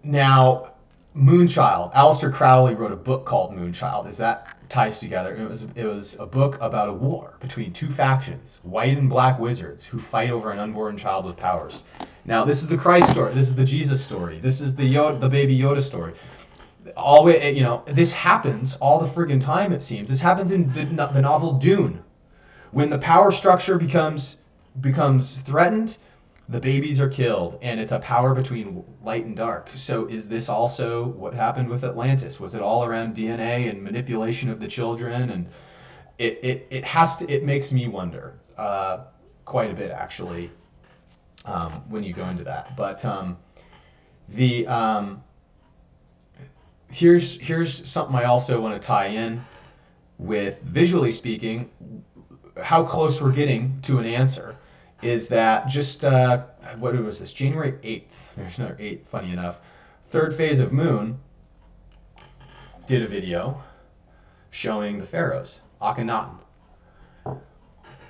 Now, Moonchild. Aleister Crowley wrote a book called Moonchild. As that ties together, it was a book about a war between two factions, white and black wizards, who fight over an unborn child with powers. Now, this is the Christ story. This is the Jesus story. This is the Baby Yoda story. This happens all the friggin' time, it seems. This happens in the novel Dune. When the power structure becomes threatened, the babies are killed, and it's a power between light and dark. So is this also what happened with Atlantis? Was it all around DNA and manipulation of the children? And it makes me wonder quite a bit, actually, when you go into that. But the here's something I also want to tie in with, visually speaking, how close we're getting to an answer. Is that just, what was this, January 8th, there's another 8th, funny enough, third phase of Moon did a video showing the pharaohs, Akhenaten.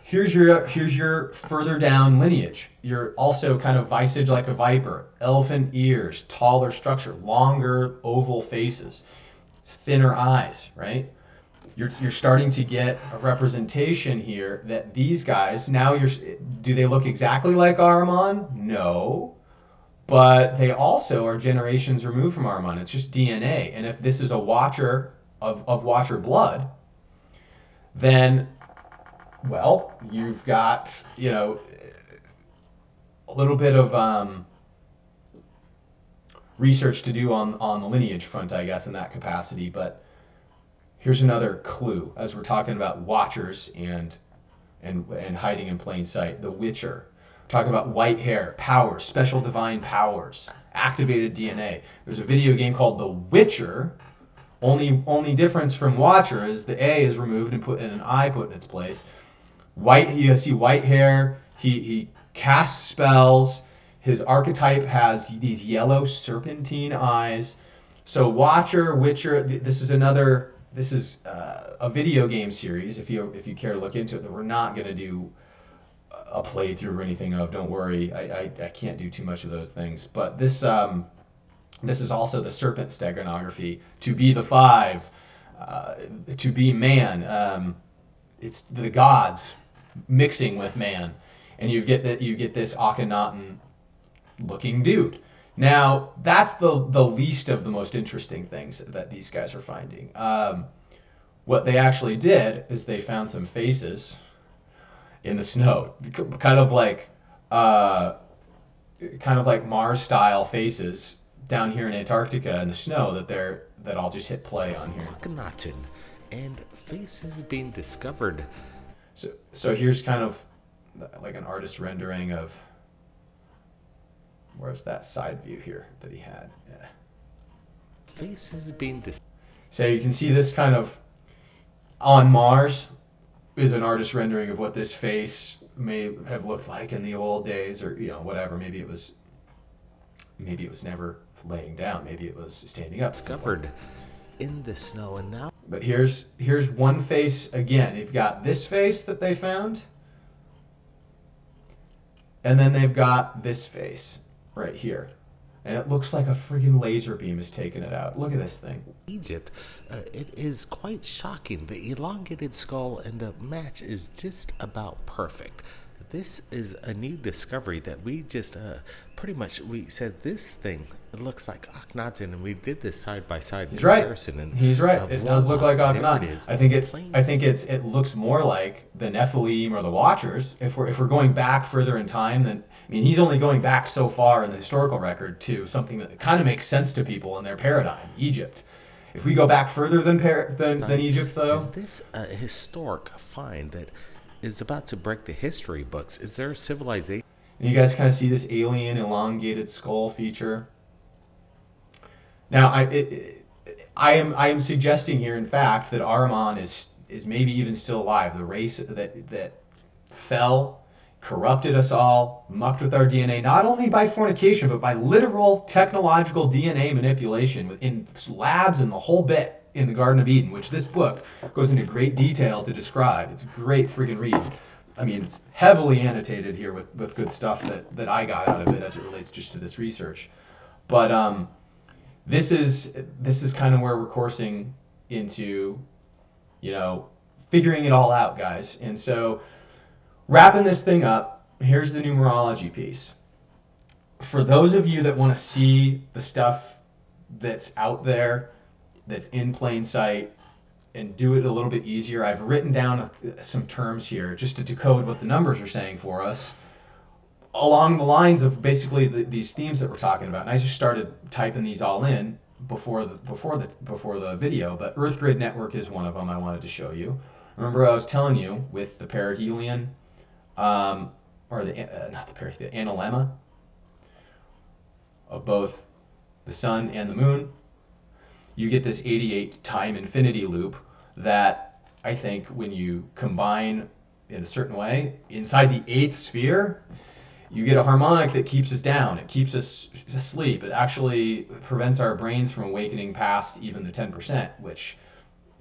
Here's your further down lineage. You're also kind of visage like a viper, elephant ears, taller structure, longer oval faces, thinner eyes, right? You're starting to get a representation here that these guys, now do they look exactly like Ahriman? No. But they also are generations removed from Ahriman. It's just DNA. And if this is a watcher of Watcher blood, then, well, you've got, a little bit of research to do on the lineage front, I guess, in that capacity. But here's another clue as we're talking about watchers and hiding in plain sight. The Witcher. We're talking about white hair, powers, special divine powers, activated DNA. There's a video game called The Witcher. Only difference from Watcher is the A is removed and put in an I put in its place. You see white hair. He casts spells. His archetype has these yellow serpentine eyes. So Watcher, Witcher. This is a video game series. If you care to look into it, that we're not going to do a playthrough or anything of. Don't worry, I can't do too much of those things. But this is also the serpent steganography. To be the five, to be man. It's the gods mixing with man, and you get this Akhenaten looking dude. Now, that's the least of the most interesting things that these guys are finding. What they actually did is they found some faces in the snow, kind of like Mars-style faces down here in Antarctica in the snow that I'll just hit play on here. Akhenaten and faces being discovered. So here's kind of like an artist rendering of. Where's that side view here that he had? Yeah. Faces being So you can see this kind of on Mars is an artist rendering of what this face may have looked like in the old days, or whatever. Maybe it was never laying down. Maybe it was standing up. Discovered in the snow, and now. But here's one face again. They've got this face that they found, and then they've got this face right here, and it looks like a freaking laser beam is taking it out. Look at this thing. Egypt, it is quite shocking. The elongated skull and the match is just about perfect. This is a new discovery that we just we said this thing, it looks like Akhenaten, and we did this side by side comparison. Right. He's right. It does look like Akhenaten. I think it looks more like the Nephilim or the Watchers. If we're going back further in time, then he's only going back so far in the historical record to something that kind of makes sense to people in their paradigm, Egypt. If we go back further than Egypt, though, is this a historic find that is about to break the history books? Is there a civilization? And you guys kind of see this alien elongated skull feature. Now, I am suggesting here, in fact, that Ahriman is maybe even still alive. The race that fell, corrupted us all, mucked with our DNA, not only by fornication, but by literal technological DNA manipulation in labs and the whole bit in the Garden of Eden, which this book goes into great detail to describe. It's a great freaking read. It's heavily annotated here with good stuff that I got out of it as it relates just to this research. But this is kind of where we're coursing into, figuring it all out, guys. And so, wrapping this thing up, here's the numerology piece. For those of you that want to see the stuff that's out there, that's in plain sight, and do it a little bit easier, I've written down some terms here just to decode what the numbers are saying for us. along the lines of basically these themes that we're talking about. And I just started typing these all in before the video, but Earth Grid Network is one of them I wanted to show you. Remember I was telling you with the perihelion, or the analemma of both the sun and the moon, you get this 88 time infinity loop that I think when you combine in a certain way inside the eighth sphere, you get a harmonic that keeps us down. It keeps us asleep. It actually prevents our brains from awakening past even the 10%, which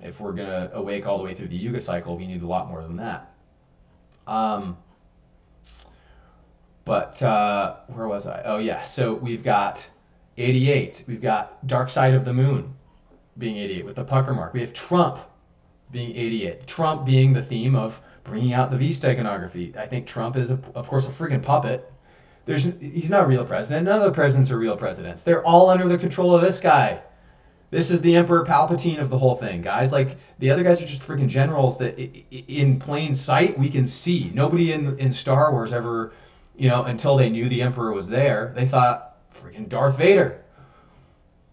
if we're going to awake all the way through the Yuga cycle, we need a lot more than that. Where was I? Oh, yeah. So we've got 88. We've got Dark Side of the Moon being 88 with the pucker mark. We have Trump being 88. Trump being the theme of bringing out the V steganography. I think Trump is, of course, a friggin' puppet. He's not a real president. None of the presidents are real presidents. They're all under the control of this guy. This is the Emperor Palpatine of the whole thing, guys. Like, the other guys are just freaking generals that in plain sight we can see. Nobody in Star Wars ever, until they knew the Emperor was there, they thought freaking Darth Vader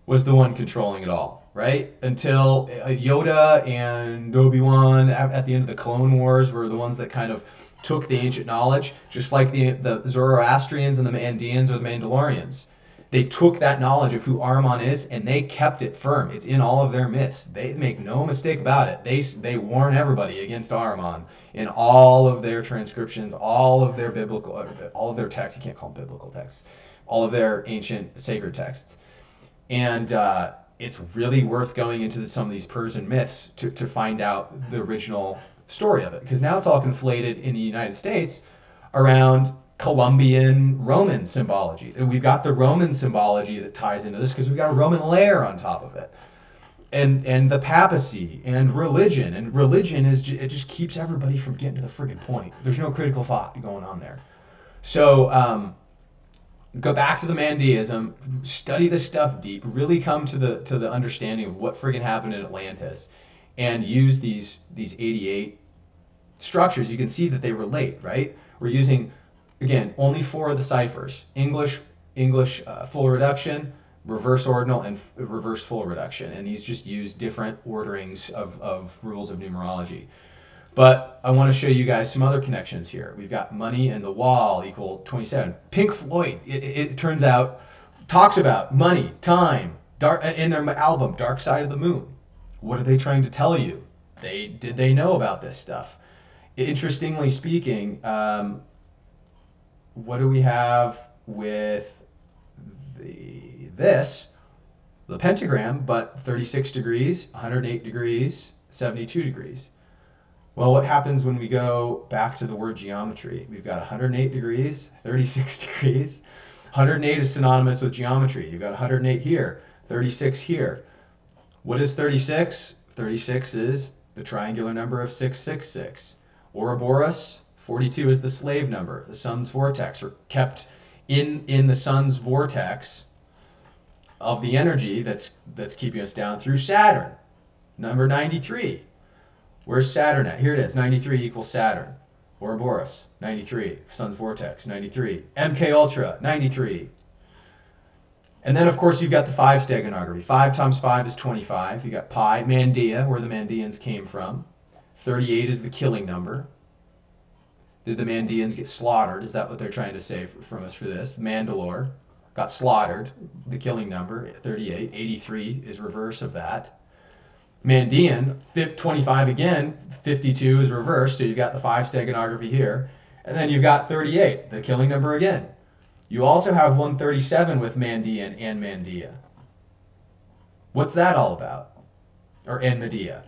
was the one controlling it all, right? Until Yoda and Obi-Wan at the end of the Clone Wars were the ones that kind of took the ancient knowledge, just like the Zoroastrians and the Mandeans or the Mandalorians. They took that knowledge of who Ahriman is and they kept it firm. It's in all of their myths. They make no mistake about it. They warn everybody against Ahriman in all of their transcriptions, all of their texts. You can't call them biblical texts. All of their ancient sacred texts. And it's really worth going into some of these Persian myths to find out the original story of it. Because now it's all conflated in the United States around Columbian Roman symbology. And we've got the Roman symbology that ties into this because we've got a Roman layer on top of it. And the papacy and religion. And religion it just keeps everybody from getting to the friggin' point. There's no critical thought going on there. So go back to the Mandeism, study this stuff deep, really come to the understanding of what friggin' happened in Atlantis, and use these 88 structures. You can see that they relate, right? We're using, again, only 4 of the ciphers: English full reduction, reverse ordinal, and reverse full reduction. And these just use different orderings of rules of numerology. But I want to show you guys some other connections here. We've got money and the wall equal 27. Pink Floyd, it turns out, talks about money, time, in their album, Dark Side of the Moon. What are they trying to tell you? Did they know about this stuff? Interestingly speaking, what do we have with the pentagram, but 36 degrees, 108 degrees, 72 degrees? Well, what happens when we go back to the word geometry? We've got 108 degrees, 36 degrees. 108 is synonymous with geometry. You've got 108 here, 36 here. What is 36? 36 is the triangular number of 666. Ouroboros, 42 is the slave number. The sun's vortex, or kept in the sun's vortex of the energy that's keeping us down through Saturn. Number 93. Where's Saturn at? Here it is. 93 equals Saturn. Ouroboros, 93. Sun's vortex, 93. MK Ultra, 93. And then, of course, you've got the 5 steganography. 5 times 5 is 25. You got pi, Mandea, where the Mandeans came from. 38 is the killing number. Did the Mandeans get slaughtered? Is that what they're trying to say from us for this? Mandalore got slaughtered, the killing number, 38. 83 is reverse of that. Mandean, 25 again, 52 is reversed, so you've got the 5 steganography here. And then you've got 38, the killing number again. You also have 137 with Mandean and Mandea. What's that all about? And Medea.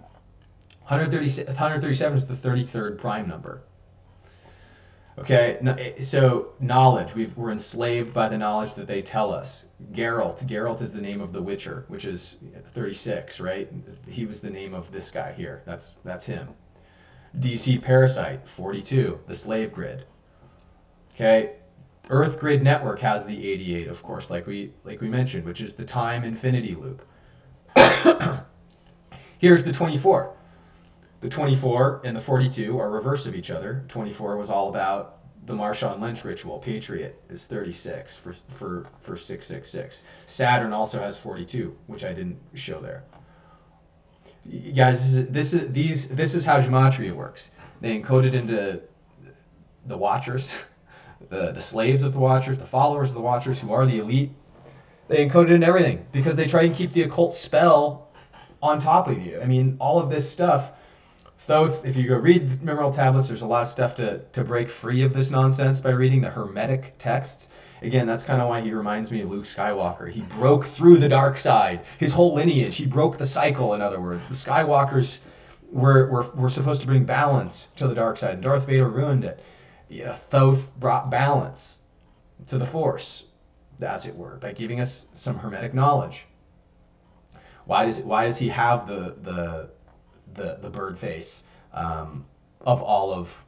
137 is the 33rd prime number. Okay, so knowledge. We're enslaved by the knowledge that they tell us. Geralt is the name of the Witcher, which is 36, right? He was the name of this guy here. That's him. DC Parasite, 42, the slave grid. Okay, Earth Grid Network has the 88, of course, like we mentioned, which is the time infinity loop. Here's the 24. The 24 and the 42 are reverse of each other. 24 was all about the Marshawn Lynch ritual, Patriot, is 36 for 666. Saturn also has 42, which I didn't show there. Guys, this is how gematria works. They encode it into the Watchers, the slaves of the Watchers, the followers of the Watchers, who are the elite. They encode it in everything because they try and keep the occult spell on top of you. I mean, all of this stuff. Thoth, if you go read the Memorial Tablets, there's a lot of stuff to break free of this nonsense by reading the Hermetic texts. Again, that's kind of why he reminds me of Luke Skywalker. He broke through the dark side. His whole lineage, he broke the cycle, in other words. The Skywalkers were supposed to bring balance to the dark side, and Darth Vader ruined it. Yeah, Thoth brought balance to the Force, as it were, by giving us some Hermetic knowledge. Why does he have the bird face of all of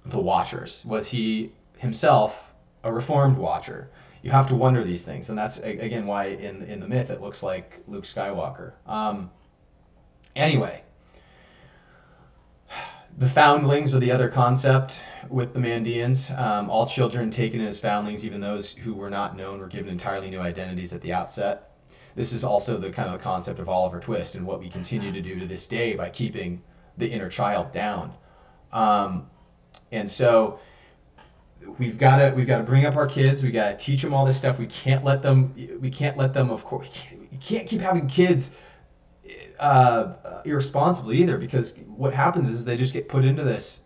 the Watchers? Was he himself a reformed Watcher? You have to wonder these things, and that's again why in the myth it looks like Luke Skywalker. Anyway, the foundlings are the other concept with the Mandeans. All children taken as foundlings, even those who were not known, were given entirely new identities at the outset. This is also the kind of the concept of Oliver Twist and what we continue to do to this day by keeping the inner child down. And so we've got to bring up our kids. We got to teach them all this stuff. We can't let them. Of course, we can't keep having kids irresponsibly either, because what happens is they just get put into this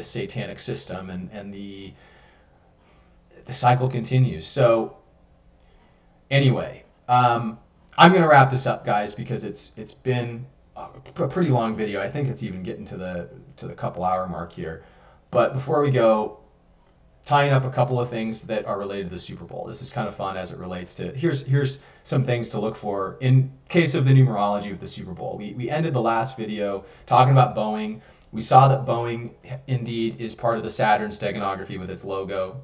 satanic system, and the cycle continues. So anyway. I'm going to wrap this up, guys, because it's been a pretty long video. I think it's even getting to the couple-hour mark here. But before we go, tying up a couple of things that are related to the Super Bowl. This is kind of fun as it relates to... Here's some things to look for in case of the numerology of the Super Bowl. We ended the last video talking about Boeing. We saw that Boeing, indeed, is part of the Saturn steganography with its logo.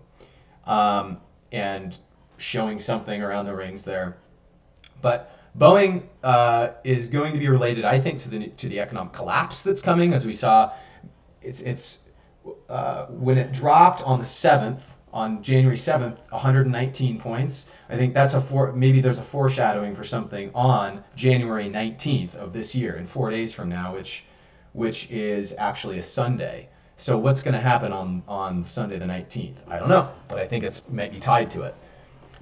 And showing something around the rings there. But Boeing is going to be related, I think, to the economic collapse that's coming, as we saw. It's when it dropped on the 7th, on January 7th, 119 points. I think that's maybe there's a foreshadowing for something on January 19th of this year, in 4 days from now, which is actually a Sunday. So what's going to happen on Sunday the 19th? I don't know, but I think it's might be tied to it.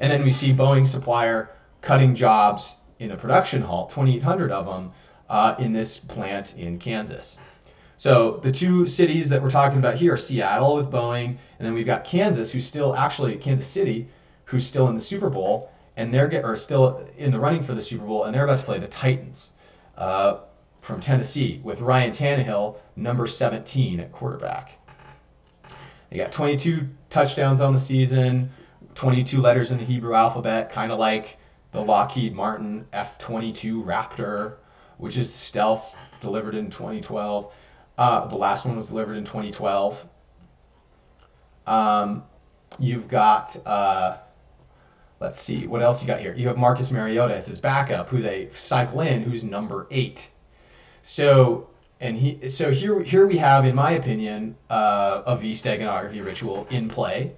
And then we see Boeing supplier cutting jobs in a production halt, 2,800 of them, in this plant in Kansas. So the two cities that we're talking about here are Seattle with Boeing, and then we've got Kansas, Kansas City, who's still in the Super Bowl, and are still in the running for the Super Bowl, and they're about to play the Titans from Tennessee with Ryan Tannehill, number 17 at quarterback. They got 22 touchdowns on the season, 22 letters in the Hebrew alphabet, kind of like the Lockheed Martin F-22 Raptor, which is stealth, delivered in 2012. The last one was delivered in 2012. You've got, let's see, what else you got here? You have Marcus Mariota as his backup, who they cycle in, who's number 8. So here we have, in my opinion, a V-steganography ritual in play.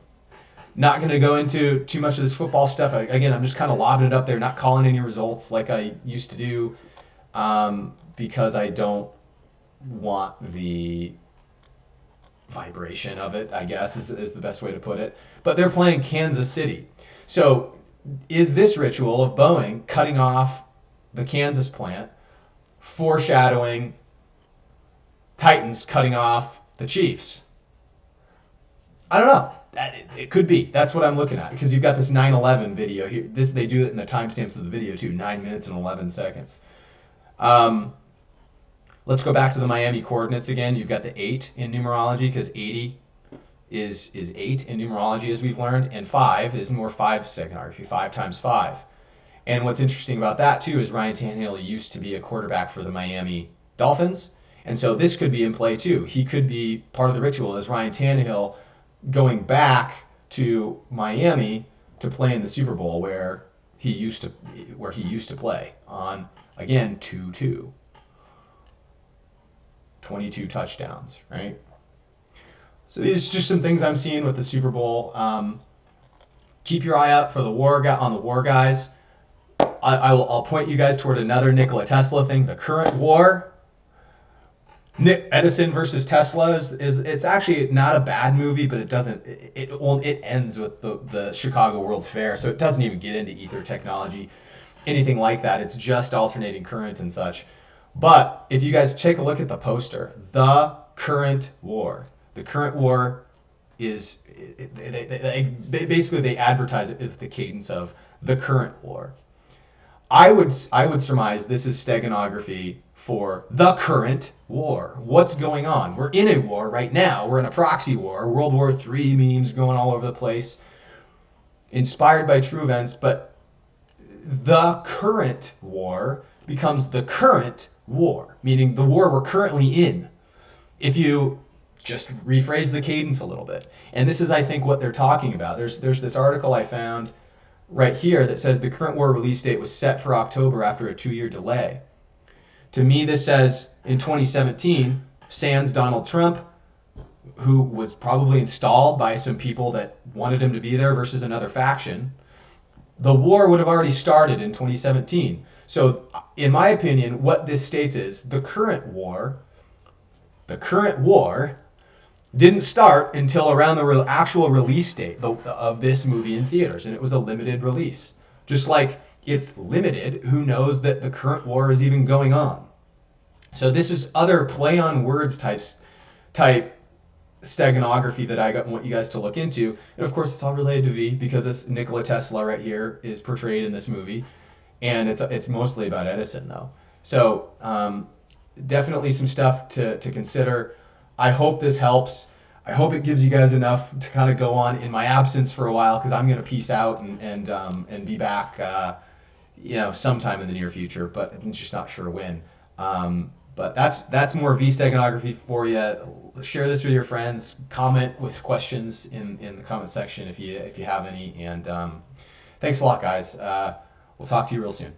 Not going to go into too much of this football stuff. Again, I'm just kind of lobbing it up there, not calling any results like I used to do, because I don't want the vibration of it, I guess, is the best way to put it. But they're playing Kansas City. So is this ritual of Boeing cutting off the Kansas plant foreshadowing Titans cutting off the Chiefs? I don't know. It could be. That's what I'm looking at, because you've got this 9/11 video here. They do it in the timestamps of the video too, 9 minutes and 11 seconds. Let's go back to the Miami coordinates again. You've got the 8 in numerology, because 80 is 8 in numerology, as we've learned, and 5 is more 5 steganography, 5 times 5. And what's interesting about that too is Ryan Tannehill used to be a quarterback for the Miami Dolphins, and so this could be in play too. He could be part of the ritual as Ryan Tannehill going back to Miami to play in the Super Bowl where he used to play on, again, 22 touchdowns, right? So these are just some things I'm seeing with the Super Bowl. Keep your eye out for the war guys. I'll point you guys toward another Nikola Tesla thing. The current war, Edison versus Tesla, is it's actually not a bad movie, but it ends with the Chicago World's Fair, so it doesn't even get into ether technology, anything like that. It's just alternating current and such. But if you guys take a look at the poster, the current war is they advertise it with the cadence of the current war. I would surmise this is steganography for the current war. What's going on? We're in a war right now. We're in a proxy war. World War III memes going all over the place, inspired by true events. But the current war becomes the current war, meaning the war we're currently in. If you just rephrase the cadence a little bit. And this is, I think, what they're talking about. There's this article I found right here that says the current war release date was set for October after a 2-year delay. To me, this says in 2017, sans Donald Trump, who was probably installed by some people that wanted him to be there versus another faction, the war would have already started in 2017. So, in my opinion, what this states is the current war didn't start until around the actual release date of this movie in theaters, and it was a limited release. Just like it's limited, who knows that the current war is even going on. So this is other play on words type steganography that I want you guys to look into. And of course, it's all related to V, because this Nikola Tesla right here is portrayed in this movie, and it's mostly about Edison though. So definitely some stuff to consider. I hope this helps. I hope it gives you guys enough to kind of go on in my absence for a while, because I'm going to peace out and be back, sometime in the near future, but I'm just not sure when. But that's more V steganography for you. Share this with your friends. Comment with questions in the comment section if you have any. And thanks a lot, guys. We'll talk to you real soon.